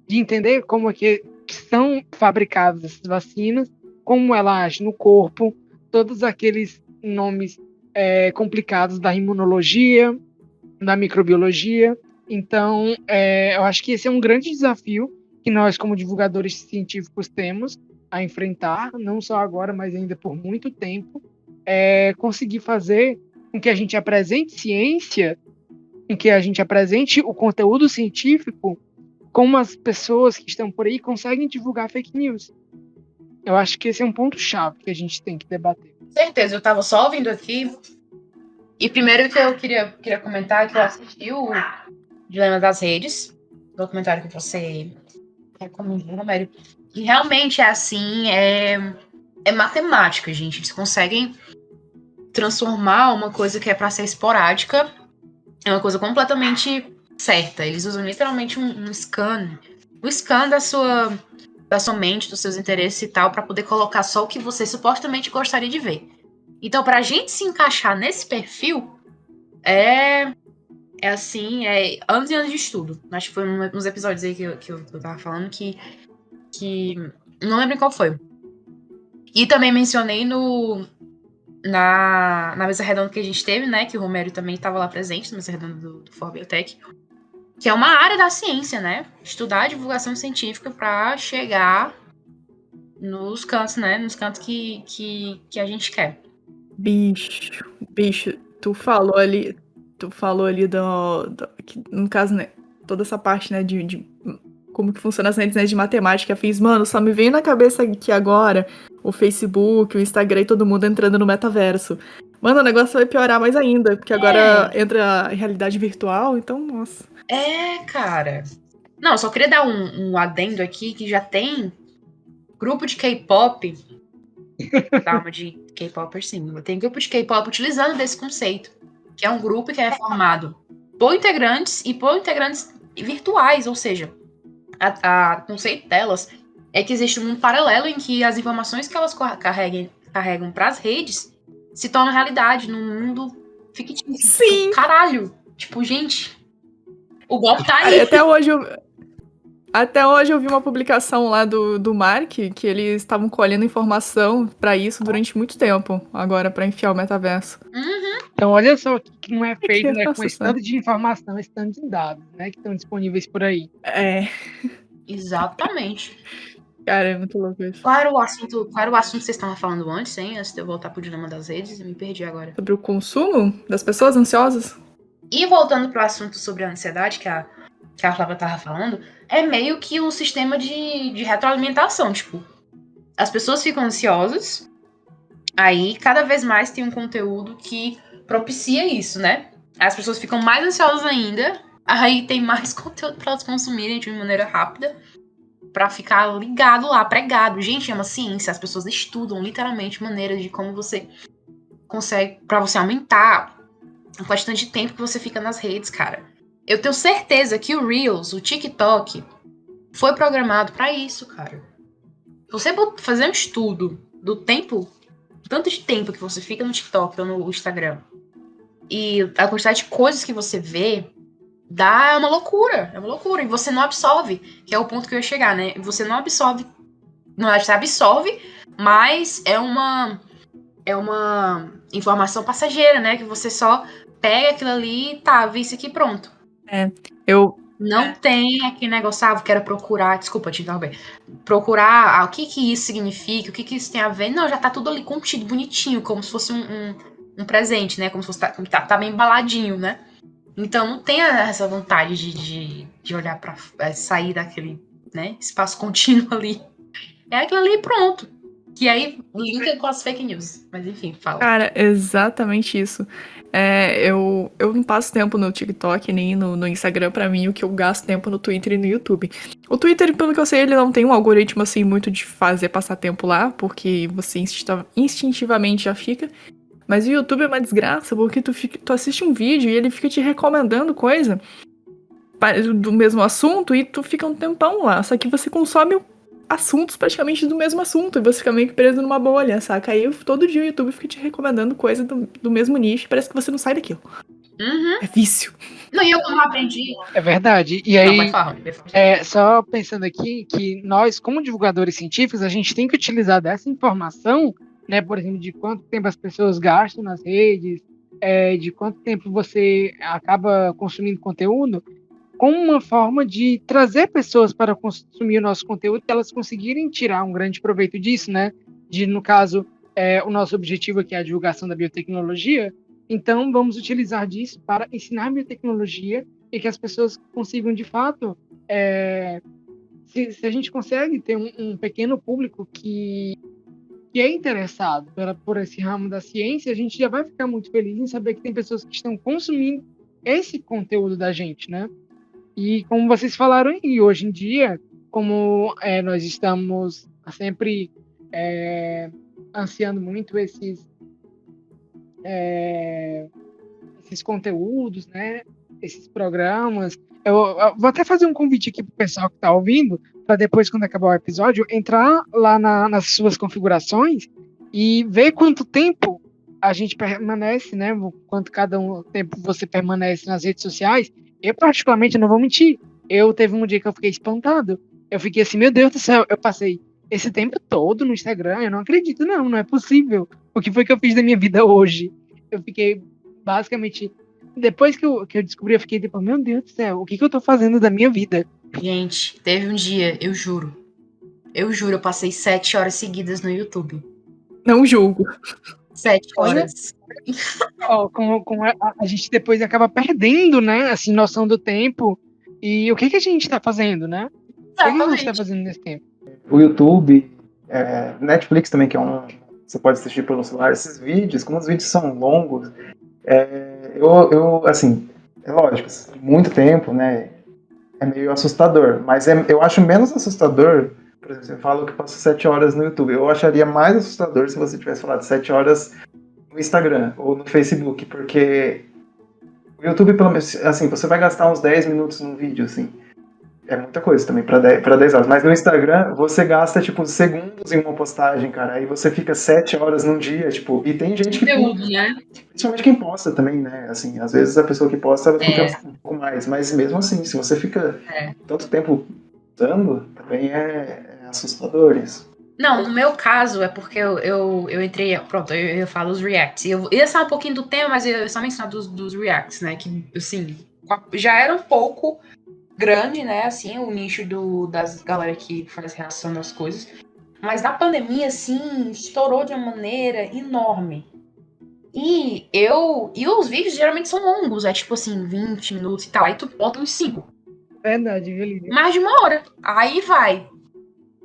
De entender como é que são fabricadas essas vacinas, como ela age no corpo, todos aqueles nomes complicados da imunologia, da microbiologia. Então, eu acho que esse é um grande desafio que nós, como divulgadores científicos, temos a enfrentar, não só agora, mas ainda por muito tempo, conseguir fazer com que a gente apresente ciência, com que a gente apresente o conteúdo científico, como as pessoas que estão por aí conseguem divulgar fake news. Eu acho que esse é um ponto-chave que a gente tem que debater. Certeza, eu tava só ouvindo aqui. E primeiro que eu queria comentar que eu assisti o Dilema das Redes, documentário que você recomendou, Romério. E realmente é assim, é matemática, gente. Eles conseguem transformar uma coisa que é pra ser esporádica em uma coisa completamente certa. Eles usam literalmente um scan. O scan da sua mente, dos seus interesses e tal, pra poder colocar só o que você supostamente gostaria de ver. Então, pra gente se encaixar nesse perfil, é assim, anos e anos de estudo. Acho que foi nos episódios aí que eu tava falando que não lembro qual foi. E também mencionei na mesa redonda que a gente teve, né, que o Romério também estava lá presente, na mesa redonda do For Biotech, que é uma área da ciência, né? Estudar a divulgação científica para chegar nos cantos, né? Nos cantos que a gente quer. Bicho, tu falou ali no caso, né, toda essa parte, né, de como que funciona as redes, né, de matemática. Fiz, mano, só me veio na cabeça que agora o Facebook, o Instagram e todo mundo entrando no metaverso. Mano, o negócio vai piorar mais ainda, porque agora entra a realidade virtual, então, nossa. Cara. Não, só queria dar um adendo aqui que já tem grupo de K-pop, calma, de K-popers sim, tem grupo de K-pop utilizando desse conceito, que é um grupo que é formado por integrantes e por integrantes virtuais, ou seja, o conceito delas é que existe um mundo paralelo em que as informações que elas carregam para as redes se tornam realidade num mundo fictício. Sim! Tipo, caralho! Tipo, gente, o golpe tá aí. Até hoje eu vi uma publicação lá do Mark, que eles estavam colhendo informação pra isso durante muito tempo, agora pra enfiar o metaverso. Então, olha só o que não é feito, né, com nossa, esse tanto de informação, esse tanto de dados, né, que estão disponíveis por aí. Exatamente. Cara, é muito louco isso. Qual era o assunto que vocês estavam falando antes, hein? Antes de eu voltar pro dilema das redes, eu me perdi agora. Sobre o consumo das pessoas ansiosas? E voltando pro assunto sobre a ansiedade que a Flávia tava falando, é meio que um sistema de retroalimentação, tipo, as pessoas ficam ansiosas, aí cada vez mais tem um conteúdo que propicia isso, né? As pessoas ficam mais ansiosas ainda, aí tem mais conteúdo para elas consumirem de uma maneira rápida, pra ficar ligado lá, pregado. Gente, é uma ciência, as pessoas estudam literalmente maneiras de como você consegue, pra você aumentar a quantidade de tempo que você fica nas redes, cara. Eu tenho certeza que o Reels, o TikTok, foi programado pra isso, cara. Você fazer um estudo do tempo, tanto de tempo que você fica no TikTok ou no Instagram, e a quantidade de coisas que você vê, é uma loucura. E você não absorve, que é o ponto que eu ia chegar, né? Você não absorve, não é, você absorve, mas é uma informação passageira, né? Que você só pega aquilo ali e tá, vê isso aqui, pronto. Não tem aquele negócio, quero procurar, desculpa te interromper, procurar o que isso significa, o que isso tem a ver. Não, já tá tudo ali contido, bonitinho, como se fosse um presente, né? Como se fosse tá bem embaladinho, né? Então não tem essa vontade de olhar pra sair daquele, né, espaço contínuo ali. É aquilo ali e pronto. Que aí linka com as fake news. Mas enfim, fala. Cara, exatamente isso. Eu não passo tempo no TikTok nem no Instagram. Pra mim, o que eu gasto tempo no Twitter e no YouTube. O Twitter, pelo que eu sei, ele não tem um algoritmo assim muito de fazer passar tempo lá, porque você instintivamente já fica. Mas o YouTube é uma desgraça, porque tu assiste um vídeo e ele fica te recomendando coisa do mesmo assunto e tu fica um tempão lá. Só que você consome assuntos praticamente do mesmo assunto e você fica meio que preso numa bolha, saca? Aí todo dia o YouTube fica te recomendando coisa do mesmo nicho e parece que você não sai daquilo. Uhum. É vício. Não, e eu como aprendi... É verdade. E Não, aí, vai falar. só pensando aqui que nós, como divulgadores científicos, a gente tem que utilizar dessa informação, né, por exemplo, de quanto tempo as pessoas gastam nas redes, de quanto tempo você acaba consumindo conteúdo, como uma forma de trazer pessoas para consumir o nosso conteúdo e elas conseguirem tirar um grande proveito disso, né? No caso, o nosso objetivo aqui é a divulgação da biotecnologia, então vamos utilizar disso para ensinar biotecnologia e que as pessoas consigam, de fato, se a gente consegue ter um pequeno público que é interessado por esse ramo da ciência, a gente já vai ficar muito feliz em saber que tem pessoas que estão consumindo esse conteúdo da gente, né? E como vocês falaram aí, hoje em dia, como nós estamos sempre ansiando muito esses conteúdos, né? Esses programas. Eu vou até fazer um convite aqui para o pessoal que está ouvindo, para depois, quando acabar o episódio, entrar lá nas suas configurações e ver quanto tempo a gente permanece, né? Quanto tempo você permanece nas redes sociais. Eu, particularmente, não vou mentir. Teve um dia que eu fiquei espantado. Eu fiquei assim, meu Deus do céu, eu passei esse tempo todo no Instagram. Eu não acredito, não é possível. O que foi que eu fiz da minha vida hoje? Eu fiquei, basicamente, depois que eu descobri, eu fiquei tipo, meu Deus do céu, o que eu tô fazendo da minha vida? Gente, teve um dia, eu juro, eu passei 7 horas seguidas no YouTube. Não julgo. 7 horas. A gente depois acaba perdendo, né, assim, noção do tempo e o que a gente tá fazendo, né? O que a gente tá fazendo nesse tempo? O YouTube, Netflix também, que você pode assistir pelo celular, esses vídeos, como os vídeos são longos, assim, é lógico, muito tempo, né, é meio assustador, mas eu acho menos assustador, por exemplo, você fala que passa 7 horas no YouTube, eu acharia mais assustador se você tivesse falado 7 horas no Instagram ou no Facebook, porque o YouTube, pelo menos, assim, você vai gastar uns 10 minutos num vídeo, assim, é muita coisa também pra 10 horas. Mas no Instagram, você gasta, tipo, segundos em uma postagem, cara. Aí você fica 7 horas num dia, tipo... E tem gente que... Conteúdo, né? Principalmente quem posta também, né? Assim, às vezes a pessoa que posta, ela fica um pouco mais. Mas mesmo assim, se você fica tanto tempo usando, também é assustador isso. Não, no meu caso, é porque eu entrei... Pronto, eu falo os reacts. Eu ia falar um pouquinho do tema, mas eu só mencionar dos reacts, né? Que, assim, já era um pouco... grande, né, assim, o nicho das galera que faz reação das coisas. Mas na pandemia, assim, estourou de uma maneira enorme. E os vídeos geralmente são longos, tipo assim, 20 minutos e tal. Aí tu bota uns 5. Verdade, viu? Mais de 1 hora. Aí vai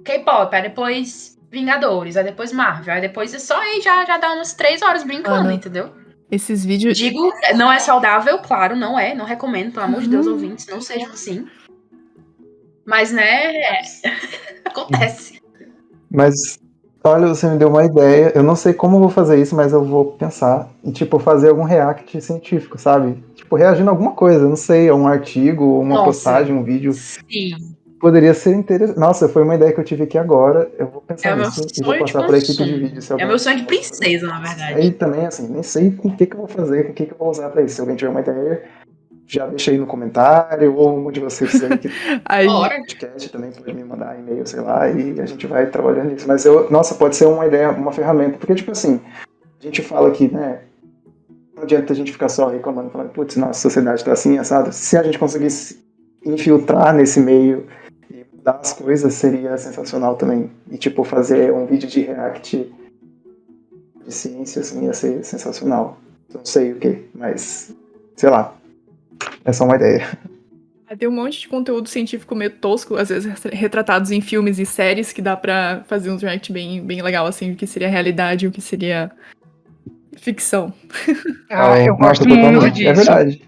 K-pop, aí depois Vingadores, aí depois Marvel, aí depois só aí já dá umas 3 horas brincando, entendeu? Esses vídeos... Digo, não é saudável, claro, não é. Não recomendo, pelo amor de Deus, ouvintes, não sejam assim. Mas, né, acontece. Mas, olha, você me deu uma ideia. Eu não sei como eu vou fazer isso, mas eu vou pensar em, tipo, fazer algum react científico, sabe? Tipo, reagindo a alguma coisa, não sei, a um artigo, uma postagem, um vídeo. Sim. Poderia ser interessante. Nossa, foi uma ideia que eu tive aqui agora. Eu vou pensar nisso e vou passar para a equipe de vídeo. É meu sonho de princesa, na verdade. Aí também, assim, nem sei com o que eu vou fazer, com o que eu vou usar para isso. Se alguém tiver uma ideia, já deixa aí no comentário, ou um de vocês aí que Aí, podcast também pode me mandar e-mail, sei lá, e a gente vai trabalhando nisso. Mas nossa, pode ser uma ideia, uma ferramenta, porque, tipo assim, a gente fala aqui, né, não adianta a gente ficar só reclamando, falando, putz, nossa sociedade tá assim, assado. Se a gente conseguisse infiltrar nesse meio e mudar as coisas seria sensacional também. E, tipo, fazer um vídeo de react de ciência, assim, ia ser sensacional. Não sei o que, mas, sei lá, é só uma ideia. Tem um monte de conteúdo científico meio tosco, às vezes retratados em filmes e séries, que dá pra fazer um react bem legal, assim, o que seria realidade e o que seria ficção. Eu gosto muito totalmente. É disso. verdade.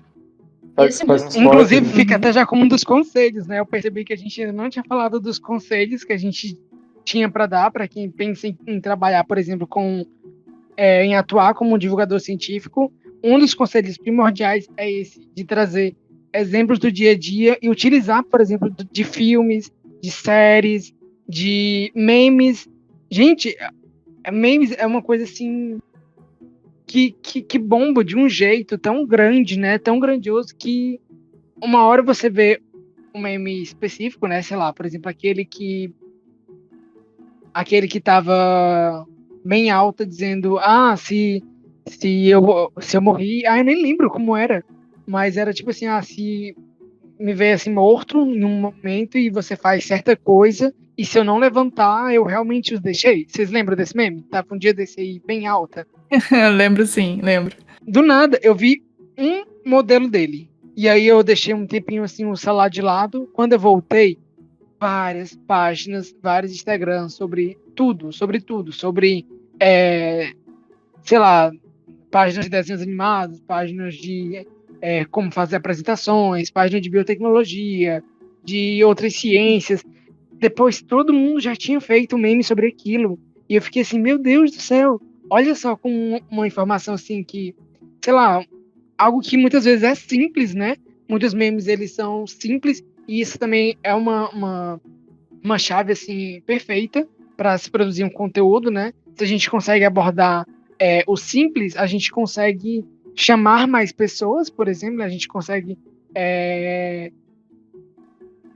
Faz uns Inclusive, cortes. fica até já como um dos conselhos, né? Eu percebi que a gente ainda não tinha falado dos conselhos que a gente tinha para dar para quem pensa em trabalhar, por exemplo, em atuar como um divulgador científico. Um dos conselhos primordiais é esse, de trazer exemplos do dia a dia e utilizar, por exemplo, de filmes, de séries, de memes. Gente, memes é uma coisa assim que bomba de um jeito tão grande, né? Tão grandioso que uma hora você vê um meme específico, né? Sei lá, por exemplo, aquele que tava bem alta dizendo, se eu morri, eu nem lembro como era, mas era tipo assim, se me ver assim morto em um momento e você faz certa coisa, e se eu não levantar, eu realmente os deixei. Vocês lembram desse meme? Tava um dia desse aí bem alta. Lembro sim, lembro. Do nada, eu vi um modelo dele. E aí eu deixei um tempinho assim o celular de lado. Quando eu voltei, várias páginas, vários Instagrams sobre tudo, sobre, sei lá, páginas de desenhos animados, páginas de como fazer apresentações, páginas de biotecnologia, de outras ciências. Depois todo mundo já tinha feito um meme sobre aquilo. E eu fiquei assim, meu Deus do céu, olha só com uma informação assim que, sei lá, algo que muitas vezes é simples, né? Muitos memes, eles são simples, e isso também é uma chave, assim, perfeita para se produzir um conteúdo, né? Se a gente consegue abordar o simples, a gente consegue chamar mais pessoas, por exemplo, a gente consegue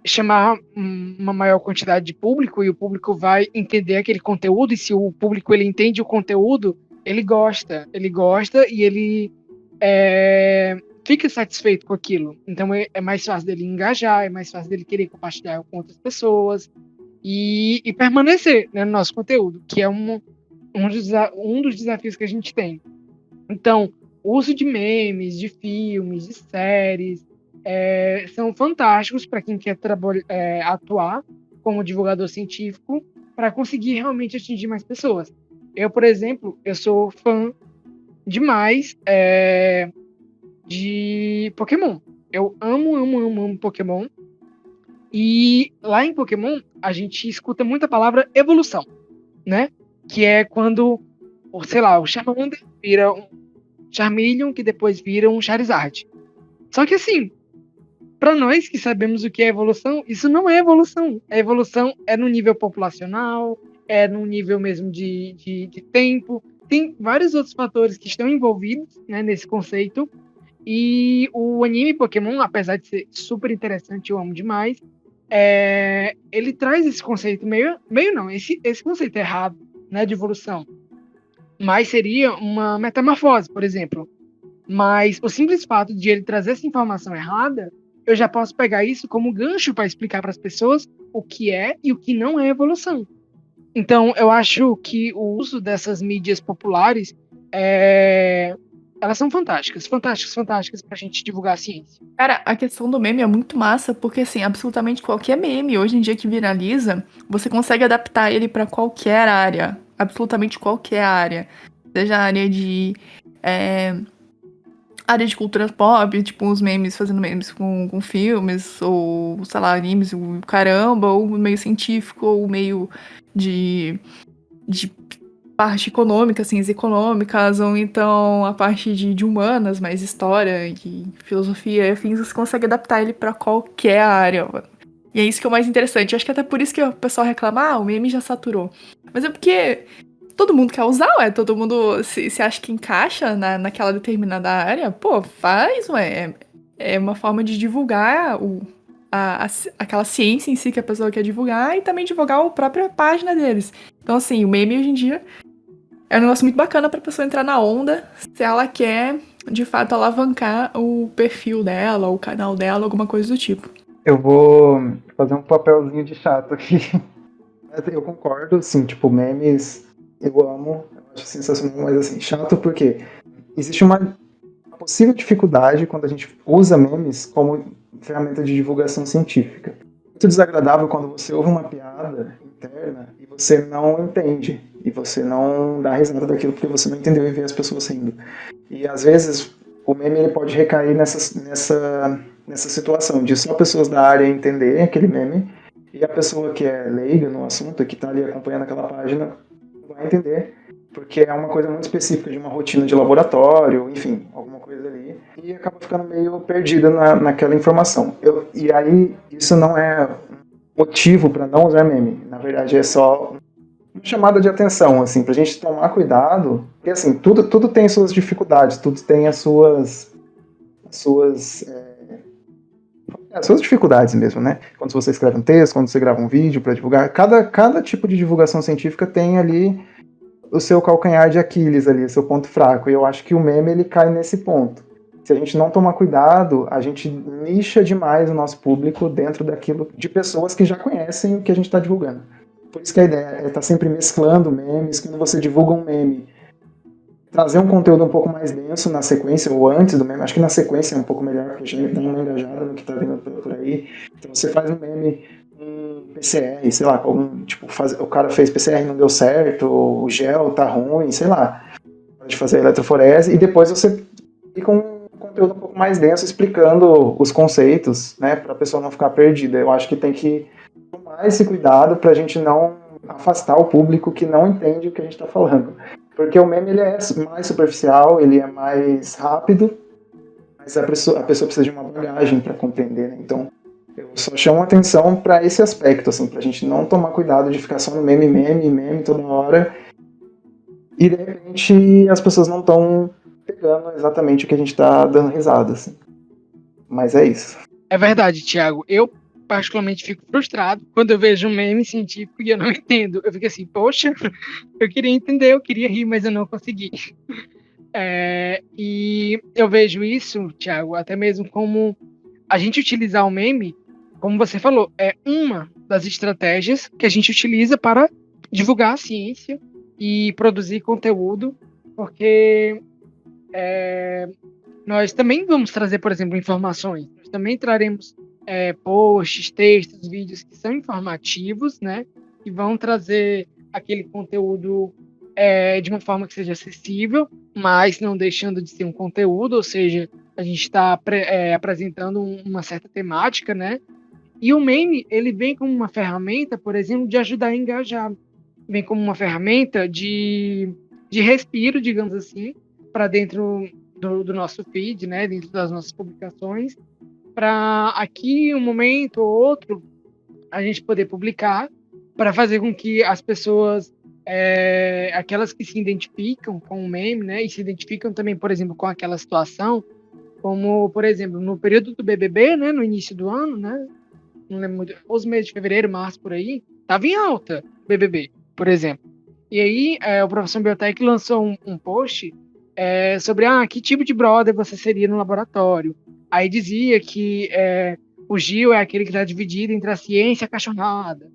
chamar uma maior quantidade de público, e o público vai entender aquele conteúdo, e se o público ele entende o conteúdo, ele gosta e ele fica satisfeito com aquilo. Então é mais fácil dele engajar, é mais fácil dele querer compartilhar com outras pessoas e permanecer, né, no nosso conteúdo, que é um dos desafios que a gente tem. Então, o uso de memes, de filmes, de séries, são fantásticos para quem quer atuar como divulgador científico para conseguir realmente atingir mais pessoas. Eu, por exemplo, eu sou fã demais de Pokémon. Eu amo Pokémon. E lá em Pokémon, a gente escuta muita palavra evolução, né? Que é quando, sei lá, o Charmander vira um Charmeleon, que depois vira um Charizard. Só que assim, para nós que sabemos o que é evolução, isso não é evolução. A evolução é no nível populacional, é no nível mesmo de tempo. Tem vários outros fatores que estão envolvidos, né, nesse conceito. E o anime Pokémon, apesar de ser super interessante, eu amo demais, ele traz esse conceito meio não, esse conceito errado, né, de evolução. Mas seria uma metamorfose, por exemplo. Mas o simples fato de ele trazer essa informação errada, eu já posso pegar isso como gancho para explicar para as pessoas o que é e o que não é evolução. Então, eu acho que o uso dessas mídias populares elas são fantásticas para a gente divulgar a ciência. Cara, a questão do meme é muito massa, porque, assim, absolutamente qualquer meme hoje em dia que viraliza, você consegue adaptar ele pra qualquer área. Absolutamente qualquer área. Seja a área de cultura pop, tipo, uns memes fazendo memes com filmes, ou, sei lá, animes, o caramba, ou meio científico, ou meio de parte econômica, ciências econômicas, ou então a parte de humanas, mais história e filosofia e afins, você consegue adaptar ele pra qualquer área, mano. E é isso que é o mais interessante. Eu acho que até por isso que o pessoal reclama, o meme já saturou. Mas é porque todo mundo quer usar, ué. Todo mundo se acha que encaixa naquela determinada área. Pô, faz, ué. É uma forma de divulgar aquela ciência em si que a pessoa quer divulgar e também divulgar a própria página deles. Então, assim, o meme hoje em dia é um negócio muito bacana pra pessoa entrar na onda se ela quer, de fato, alavancar o perfil dela, o canal dela, alguma coisa do tipo. Eu vou fazer um papelzinho de chato aqui. Eu concordo, sim, tipo, memes eu amo, eu acho sensacional, mas assim, chato porque existe uma possível dificuldade quando a gente usa memes como ferramenta de divulgação científica. Muito desagradável quando você ouve uma piada interna e você não entende, e você não dá risada daquilo porque você não entendeu e vê as pessoas rindo. E às vezes o meme ele pode recair nessa situação de só pessoas da área entender aquele meme e a pessoa que é leiga no assunto, que está ali acompanhando aquela página, não vai entender, porque é uma coisa muito específica de uma rotina de laboratório, enfim, alguma coisa ali, e acaba ficando meio perdida naquela informação. E aí, isso não é motivo para não usar meme, na verdade é só uma chamada de atenção, assim, pra gente tomar cuidado, porque assim, tudo tem suas dificuldades, tudo tem suas, as suas dificuldades mesmo, né? Quando você escreve um texto, quando você grava um vídeo para divulgar, cada tipo de divulgação científica tem ali o seu calcanhar de Aquiles ali, o seu ponto fraco, e eu acho que o meme ele cai nesse ponto. Se a gente não tomar cuidado, a gente nicha demais o nosso público dentro daquilo de pessoas que já conhecem o que a gente está divulgando. Por isso que a ideia é estar sempre mesclando memes. Quando você divulga um meme, trazer um conteúdo um pouco mais denso na sequência ou antes do meme. Acho que na sequência é um pouco melhor, porque já dá uma engajada no que está vindo por aí. Então você faz um meme, um PCR, sei lá, tipo, o cara fez PCR e não deu certo, o gel tá ruim, sei lá. Pode fazer eletroforese e depois você fica um conteúdo um pouco mais denso explicando os conceitos, né, para a pessoa não ficar perdida. Eu acho que tem que tomar esse cuidado para a gente não afastar o público que não entende o que a gente está falando. Porque o meme ele é mais superficial, ele é mais rápido, mas a pessoa precisa de uma bagagem para compreender, né? Então, eu só chamo atenção para esse aspecto, assim, para a gente não tomar cuidado de ficar só no meme toda hora e de repente as pessoas não estão pegando exatamente o que a gente está dando risada, assim. Mas é isso. É verdade, Thiago. Eu particularmente fico frustrado quando eu vejo um meme científico e eu não entendo. Eu fico assim, poxa, eu queria entender, eu queria rir, mas eu não consegui. E eu vejo isso, Thiago, até mesmo como a gente utilizar o meme, como você falou, é uma das estratégias que a gente utiliza para divulgar a ciência e produzir conteúdo, porque nós também vamos trazer, por exemplo, informações. Nós também traremos posts, textos, vídeos que são informativos, né? Que vão trazer aquele conteúdo de uma forma que seja acessível, mas não deixando de ser um conteúdo, ou seja, a gente está apresentando uma certa temática, né? E o meme, ele vem como uma ferramenta, por exemplo, de ajudar a engajar. Vem como uma ferramenta de respiro, digamos assim, para dentro do nosso feed, né? Dentro das nossas publicações, para aqui, um momento ou outro, a gente poder publicar, para fazer com que as pessoas, aquelas que se identificam com o meme, né? E se identificam também, por exemplo, com aquela situação, como, por exemplo, no período do BBB, né? No início do ano, né? Não lembro muito, os meses de fevereiro, março, por aí, estava em alta BBB, por exemplo. E aí, o professor Biotech lançou um post sobre que tipo de brother você seria no laboratório. Aí dizia que o Gil é aquele que está dividido entre a ciência e a cachorrada.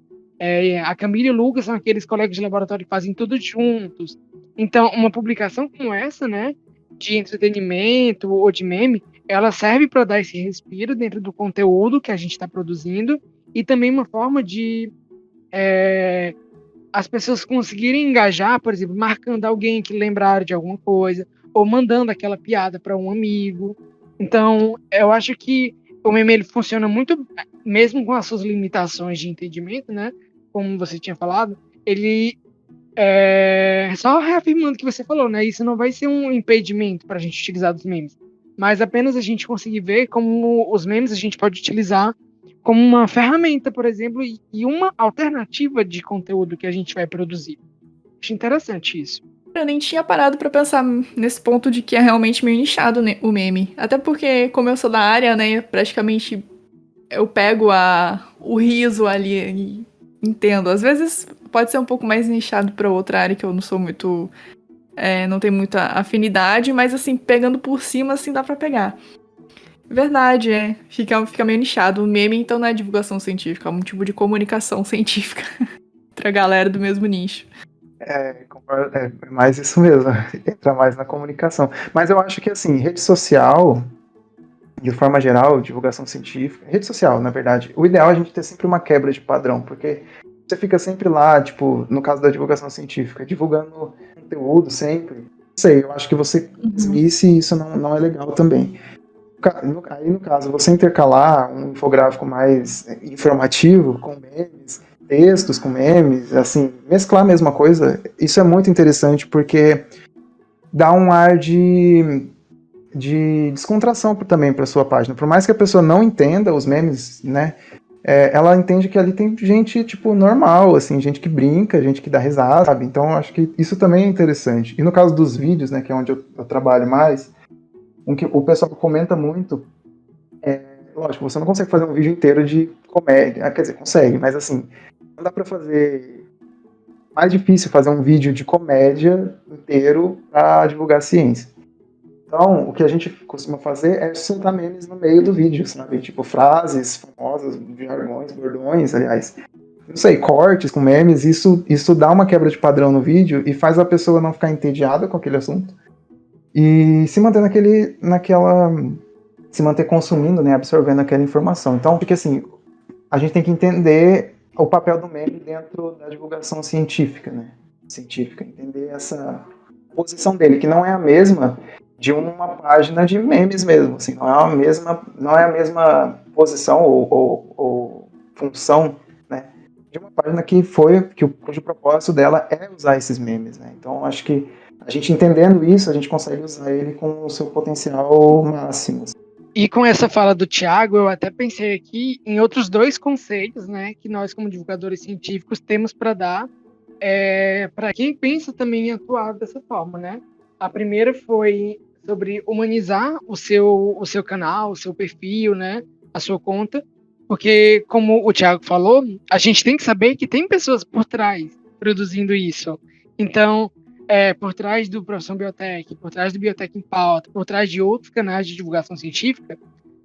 A Camila e o Lucas são aqueles colegas de laboratório que fazem tudo juntos. Então, uma publicação como essa, né, de entretenimento ou de meme, ela serve para dar esse respiro dentro do conteúdo que a gente está produzindo e também uma forma de as pessoas conseguirem engajar, por exemplo, marcando alguém que lembraram de alguma coisa ou mandando aquela piada para um amigo. Então, eu acho que o meme ele funciona muito, mesmo com as suas limitações de entendimento, né? Como você tinha falado, ele só reafirmando o que você falou, né? Isso não vai ser um impedimento para a gente utilizar os memes, mas apenas a gente conseguir ver como os memes a gente pode utilizar como uma ferramenta, por exemplo, e uma alternativa de conteúdo que a gente vai produzir. Acho interessante isso. Eu nem tinha parado pra pensar nesse ponto de que é realmente meio nichado, né, o meme. Até porque, como eu sou da área, né, praticamente eu pego o riso ali e entendo. Às vezes pode ser um pouco mais nichado pra outra área que eu não sou muito... não tenho muita afinidade, mas assim, pegando por cima, assim, dá pra pegar. Verdade, é. Fica meio nichado. O meme, então, não é divulgação científica, é um tipo de comunicação científica pra galera do mesmo nicho. É mais isso mesmo, entra mais na comunicação. Mas eu acho que, assim, rede social, de forma geral, divulgação científica, rede social, na verdade, o ideal é a gente ter sempre uma quebra de padrão, porque você fica sempre lá, tipo, no caso da divulgação científica, divulgando conteúdo sempre. Não sei, eu acho que você transmisse e isso não é legal também. Aí, no caso, você intercalar um infográfico mais informativo, com memes, textos com memes, assim, mesclar a mesma coisa, isso é muito interessante, porque dá um ar de descontração também para sua página. Por mais que a pessoa não entenda os memes, né, ela entende que ali tem gente, tipo, normal, assim, gente que brinca, gente que dá risada, sabe? Então, eu acho que isso também é interessante. E no caso dos vídeos, né, que é onde eu trabalho mais, que o pessoal comenta muito. Lógico, você não consegue fazer um vídeo inteiro de comédia. Quer dizer, consegue, mas assim, não dá pra fazer. Mais difícil fazer um vídeo de comédia inteiro pra divulgar ciência. Então, o que a gente costuma fazer é soltar memes no meio do vídeo, sabe? Tipo, frases famosas, jargões, bordões, aliás. Não sei, cortes com memes, isso dá uma quebra de padrão no vídeo e faz a pessoa não ficar entediada com aquele assunto e se manter naquela se manter consumindo, né, absorvendo aquela informação. Então, porque assim, a gente tem que entender o papel do meme dentro da divulgação científica, né? Científica, entender essa posição dele, que não é a mesma de uma página de memes mesmo, assim, não é a mesma posição ou função, né, de uma página cujo propósito dela é usar esses memes, né? Então, acho que a gente entendendo isso, a gente consegue usar ele com o seu potencial máximo. E com essa fala do Thiago, eu até pensei aqui em outros dois conselhos, né, que nós, como divulgadores científicos, temos para dar para quem pensa também em atuar dessa forma, né? A primeira foi sobre humanizar o seu canal, o seu perfil, né, a sua conta, porque, como o Thiago falou, a gente tem que saber que tem pessoas por trás produzindo isso. Então, por trás do Profissão Biotech, por trás do Biotech em Pauta, por trás de outros canais de divulgação científica,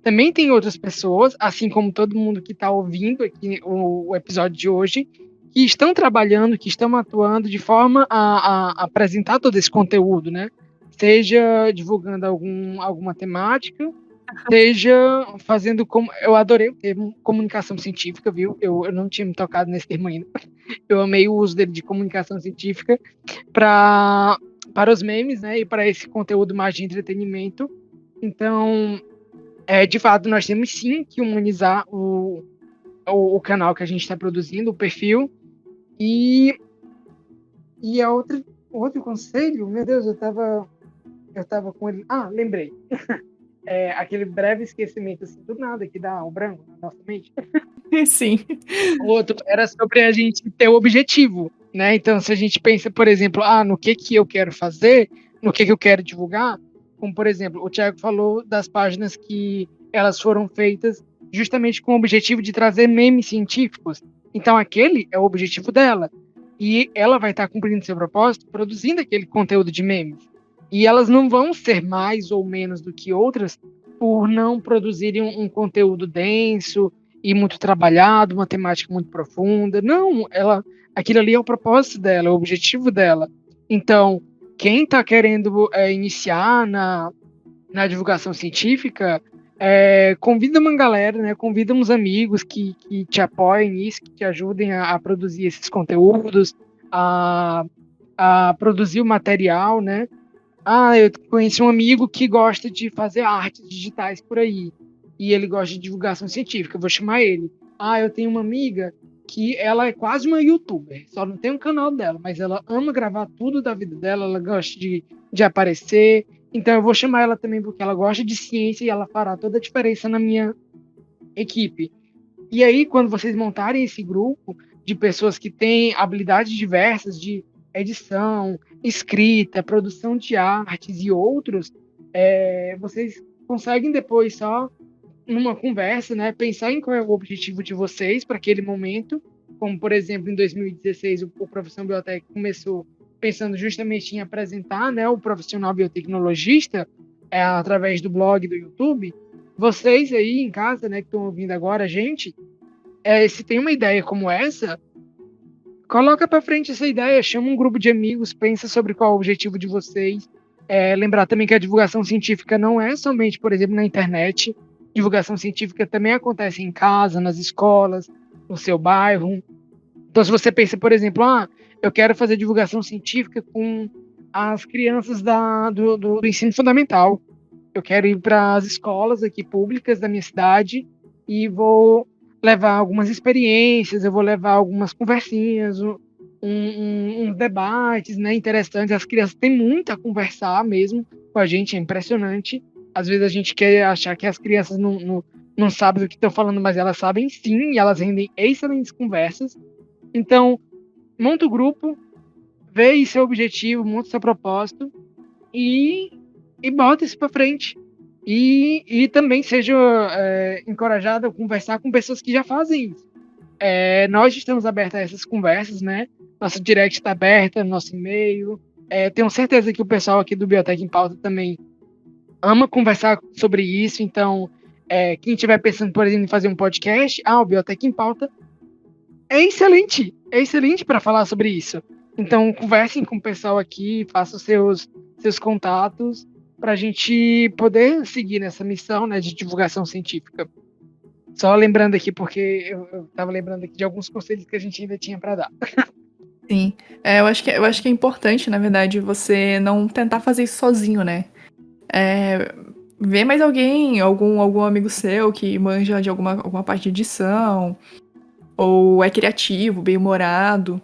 também tem outras pessoas, assim como todo mundo que está ouvindo aqui o episódio de hoje, que estão trabalhando, que estão atuando de forma a apresentar todo esse conteúdo, né? Seja divulgando alguma temática, seja fazendo como. Eu adorei o termo comunicação científica, viu? Eu não tinha me tocado nesse termo ainda. Eu amei o uso dele de comunicação científica para os memes, né? E para esse conteúdo mais de entretenimento. Então, de fato, nós temos sim que humanizar o canal que a gente está produzindo, o perfil. E outro conselho, meu Deus, eu tava com ele. Ah, lembrei. Aquele breve esquecimento assim, do nada que dá um branco na nossa mente. Sim. O outro era sobre a gente ter o objetivo, né? Então, se a gente pensa, por exemplo, no que eu quero fazer, no que eu quero divulgar, como, por exemplo, o Thiago falou das páginas que elas foram feitas justamente com o objetivo de trazer memes científicos. Então, aquele é o objetivo dela. E ela vai estar cumprindo seu propósito produzindo aquele conteúdo de memes. E elas não vão ser mais ou menos do que outras por não produzirem um conteúdo denso e muito trabalhado, uma temática muito profunda. Não, aquilo ali é o propósito dela, é o objetivo dela. Então, quem está querendo iniciar na divulgação científica, convida uma galera, né? Convida uns amigos que te apoiem nisso, que te ajudem a produzir esses conteúdos, a produzir o material, né? Eu conheci um amigo que gosta de fazer artes digitais por aí. E ele gosta de divulgação científica. Eu vou chamar ele. Eu tenho uma amiga que ela é quase uma youtuber. Só não tem um canal dela, mas ela ama gravar tudo da vida dela. Ela gosta de aparecer. Então eu vou chamar ela também porque ela gosta de ciência e ela fará toda a diferença na minha equipe. E aí, quando vocês montarem esse grupo de pessoas que têm habilidades diversas de edição, escrita, produção de artes e outros, vocês conseguem depois só numa conversa, né, pensar em qual é o objetivo de vocês para aquele momento, como por exemplo em 2016 o Profissão Biotech começou pensando justamente em apresentar, né, o profissional biotecnologista através do blog do YouTube. vocês aí em casa, né, que estão ouvindo agora, gente, se tem uma ideia como essa, coloca para frente essa ideia, chama um grupo de amigos, pensa sobre qual é o objetivo de vocês. Lembrar também que a divulgação científica não é somente, por exemplo, na internet. Divulgação científica também acontece em casa, nas escolas, no seu bairro. Então, se você pensa, por exemplo, eu quero fazer divulgação científica com as crianças do ensino fundamental. Eu quero ir para as escolas aqui públicas da minha cidade e vou levar algumas experiências, eu vou levar algumas conversinhas, uns debates, né, interessantes. As crianças têm muito a conversar mesmo com a gente, é impressionante. Às vezes a gente quer achar que as crianças não sabem do que estão falando, mas elas sabem sim, e elas rendem excelentes conversas. Então, monta o grupo, vê seu objetivo, monta seu propósito e bota isso para frente. E também seja encorajado a conversar com pessoas que já fazem isso. Nós estamos abertos a essas conversas, né? Nossa direct está aberta, nosso e-mail. Tenho certeza que o pessoal aqui do Biotech em Pauta também ama conversar sobre isso. Então, quem estiver pensando, por exemplo, em fazer um podcast, o Biotech em Pauta é excelente para falar sobre isso. Então, conversem com o pessoal aqui, façam seus contatos para a gente poder seguir nessa missão, né, de divulgação científica. Só lembrando aqui, porque eu estava lembrando aqui de alguns conselhos que a gente ainda tinha para dar. Sim, eu acho que é importante, na verdade, você não tentar fazer isso sozinho, né? Ver mais alguém, algum amigo seu que manja de alguma parte de edição, ou é criativo, bem-humorado,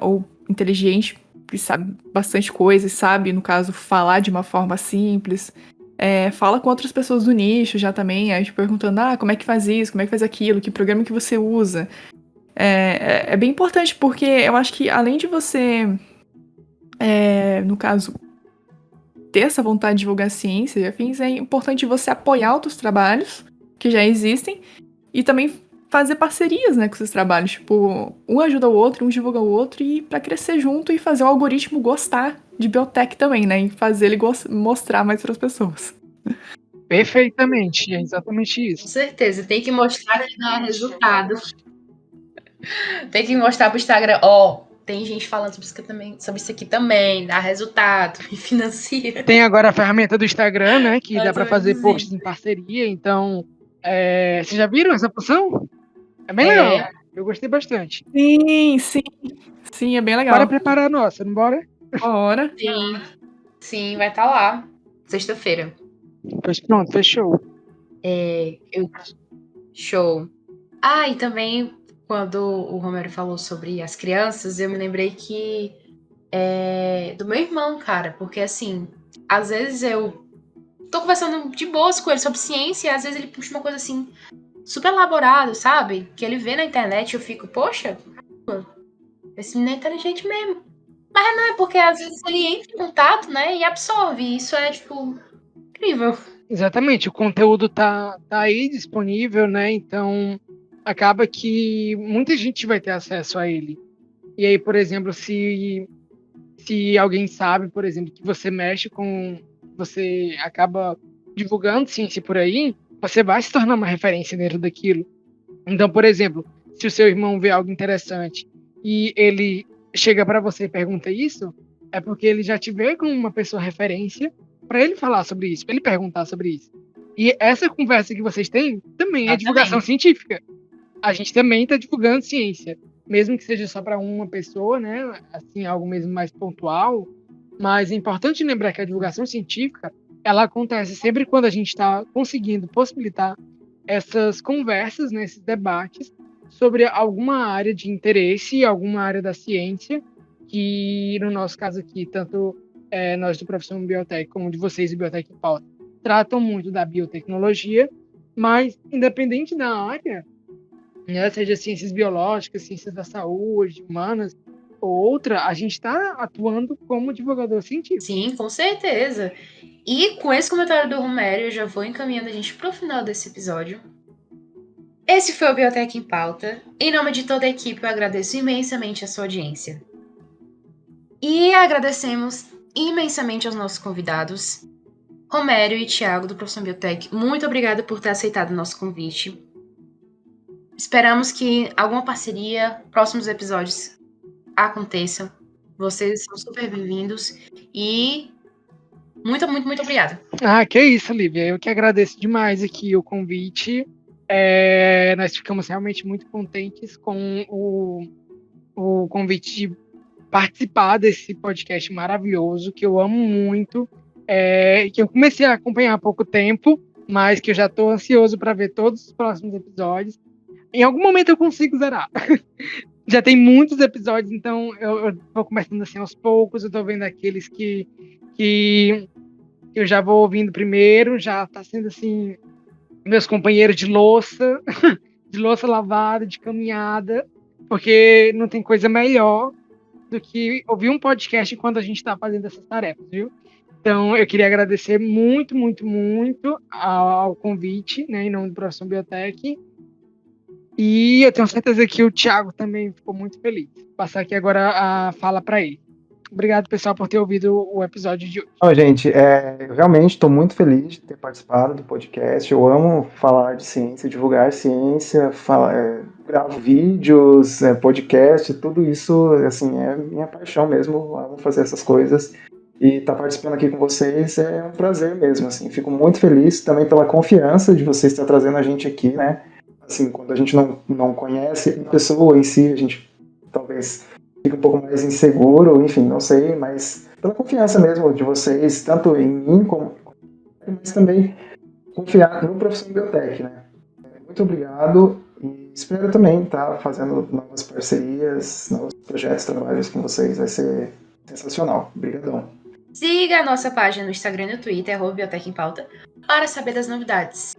ou inteligente, que sabe bastante coisa e sabe, no caso, falar de uma forma simples. Fala com outras pessoas do nicho já também, aí te perguntando, como é que faz isso, como é que faz aquilo, que programa que você usa. É bem importante, porque eu acho que além de você, no caso, ter essa vontade de divulgar ciência e afins, é importante você apoiar outros trabalhos que já existem e também fazer parcerias, né, com esses trabalhos. Tipo, um ajuda o outro, um divulga o outro e para crescer junto e fazer o algoritmo gostar de biotech também, né, e fazer ele mostrar mais para as pessoas. Perfeitamente, é exatamente Com isso. certeza, tem que mostrar que dá resultado. Tem que mostrar pro Instagram, tem gente falando sobre isso aqui também, dá resultado, me financia. Tem agora a ferramenta do Instagram, né, que dá para fazer isso. posts em parceria, então, vocês já viram essa função? É bem legal, eu gostei bastante. Sim, é bem legal. Bora preparar a nossa, não bora? Bora. Sim, vai estar lá, sexta-feira. Pois pronto, fechou. Show. E também, quando o Romero falou sobre as crianças, eu me lembrei que do meu irmão, cara, porque assim, às vezes eu tô conversando de boas com ele sobre ciência e às vezes ele puxa uma coisa assim, super elaborada, sabe? Que ele vê na internet e eu fico, poxa, esse menino é inteligente mesmo. Mas não é porque às vezes ele entra em contato, né, e absorve. E isso é, tipo, incrível. Exatamente, o conteúdo tá aí disponível, né? Então acaba que muita gente vai ter acesso a ele. E aí, por exemplo, se alguém sabe, por exemplo, que você mexe com, você acaba divulgando ciência por aí, você vai se tornar uma referência dentro daquilo. Então, por exemplo, se o seu irmão vê algo interessante e ele chega para você e pergunta isso, é porque ele já te vê como uma pessoa referência para ele falar sobre isso, para ele perguntar sobre isso. E essa conversa que vocês têm também é divulgação científica. A gente também está divulgando ciência, mesmo que seja só para uma pessoa, né? Assim, algo mesmo mais pontual. Mas é importante lembrar que a divulgação científica ela acontece sempre quando a gente está conseguindo possibilitar essas conversas, né, esses debates sobre alguma área de interesse, alguma área da ciência, que no nosso caso aqui, tanto nós do Profissão Biotech como de vocês do Biotech em Pauta, tratam muito da biotecnologia, mas independente da área, né, seja ciências biológicas, ciências da saúde, humanas ou outra, a gente está atuando como divulgador científico. Sim, com certeza. E com esse comentário do Romero, eu já vou encaminhando a gente pro final desse episódio. Esse foi o Biotech em Pauta. Em nome de toda a equipe, eu agradeço imensamente a sua audiência. E agradecemos imensamente aos nossos convidados, Romério e Thiago, do Profissão Biotech, muito obrigada por ter aceitado o nosso convite. Esperamos que alguma parceria, próximos episódios aconteçam. Vocês são super bem-vindos e muito, muito, muito obrigada. Que isso, Lívia. Eu que agradeço demais aqui o convite. Nós ficamos realmente muito contentes com o convite de participar desse podcast maravilhoso, que eu amo muito, que eu comecei a acompanhar há pouco tempo, mas que eu já estou ansioso para ver todos os próximos episódios. Em algum momento eu consigo zerar. Já tem muitos episódios, então eu vou começando assim aos poucos, eu tô vendo aqueles que eu já vou ouvindo primeiro, já tá sendo assim, meus companheiros de louça, de louça lavada, de caminhada, porque não tem coisa melhor do que ouvir um podcast enquanto a gente está fazendo essas tarefas, viu? Então, eu queria agradecer muito, muito, muito ao convite, né, em nome do Profissão Biotech. E eu tenho certeza que o Thiago também ficou muito feliz. Vou passar aqui agora a fala para ele. Obrigado, pessoal, por ter ouvido o episódio de hoje. Gente, eu realmente estou muito feliz de ter participado do podcast. Eu amo falar de ciência, divulgar ciência, gravo vídeos, podcast, tudo isso, assim, é minha paixão mesmo. Eu amo fazer essas coisas. E estar participando aqui com vocês é um prazer mesmo, assim. Fico muito feliz também pela confiança de vocês estar trazendo a gente aqui, né? Assim, quando a gente não conhece a pessoa em si, a gente talvez fique um pouco mais inseguro, enfim, não sei, mas pela confiança mesmo de vocês, tanto em mim como mas também confiar no Profissão Biotech, né? Muito obrigado e espero também estar fazendo novas parcerias, novos projetos, trabalhos com vocês, vai ser sensacional. Obrigadão. Siga a nossa página no Instagram e no Twitter, @Biotech em Pauta, para saber das novidades.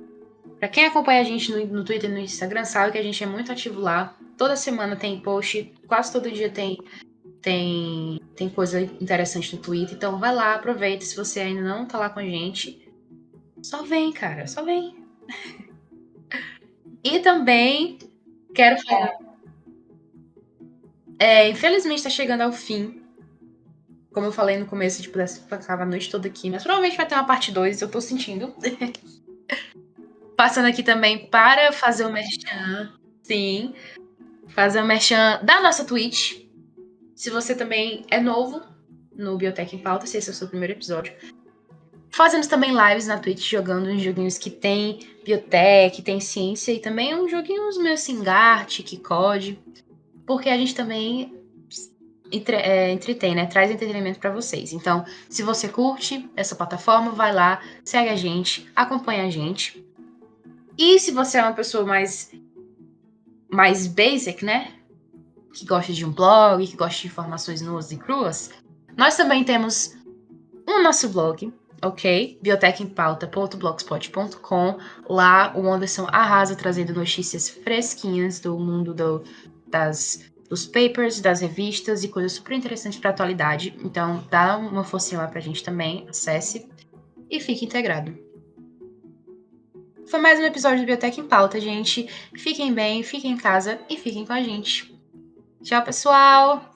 Pra quem acompanha a gente no Twitter e no Instagram, sabe que a gente é muito ativo lá. Toda semana tem post, quase todo dia tem coisa interessante no Twitter. Então vai lá, aproveita. Se você ainda não tá lá com a gente, só vem, cara, só vem. E também quero falar... infelizmente tá chegando ao fim. Como eu falei no começo, tipo, passava a noite toda aqui. Mas provavelmente vai ter uma parte 2, eu tô sentindo. Passando aqui também para fazer o merchan. Sim. Fazer o merchan da nossa Twitch. Se você também é novo no Biotech em Pauta, se esse é o seu primeiro episódio. Fazemos também lives na Twitch, jogando uns joguinhos que tem biotech, tem ciência. E também uns joguinhos meio assim, Gartic, COD. Porque a gente também entretém, né? Traz entretenimento para vocês. Então, se você curte essa plataforma, vai lá, segue a gente, acompanha a gente. E se você é uma pessoa mais basic, né? Que gosta de um blog, que gosta de informações nuas e cruas, nós também temos o nosso blog, ok? biotechempauta.blogspot.com. Lá o Anderson arrasa trazendo notícias fresquinhas do mundo dos papers, das revistas e coisas super interessantes para a atualidade. Então dá uma forcinha lá pra gente também, acesse e fique integrado. Foi mais um episódio do Biotech em Pauta, gente. Fiquem bem, fiquem em casa e fiquem com a gente. Tchau, pessoal!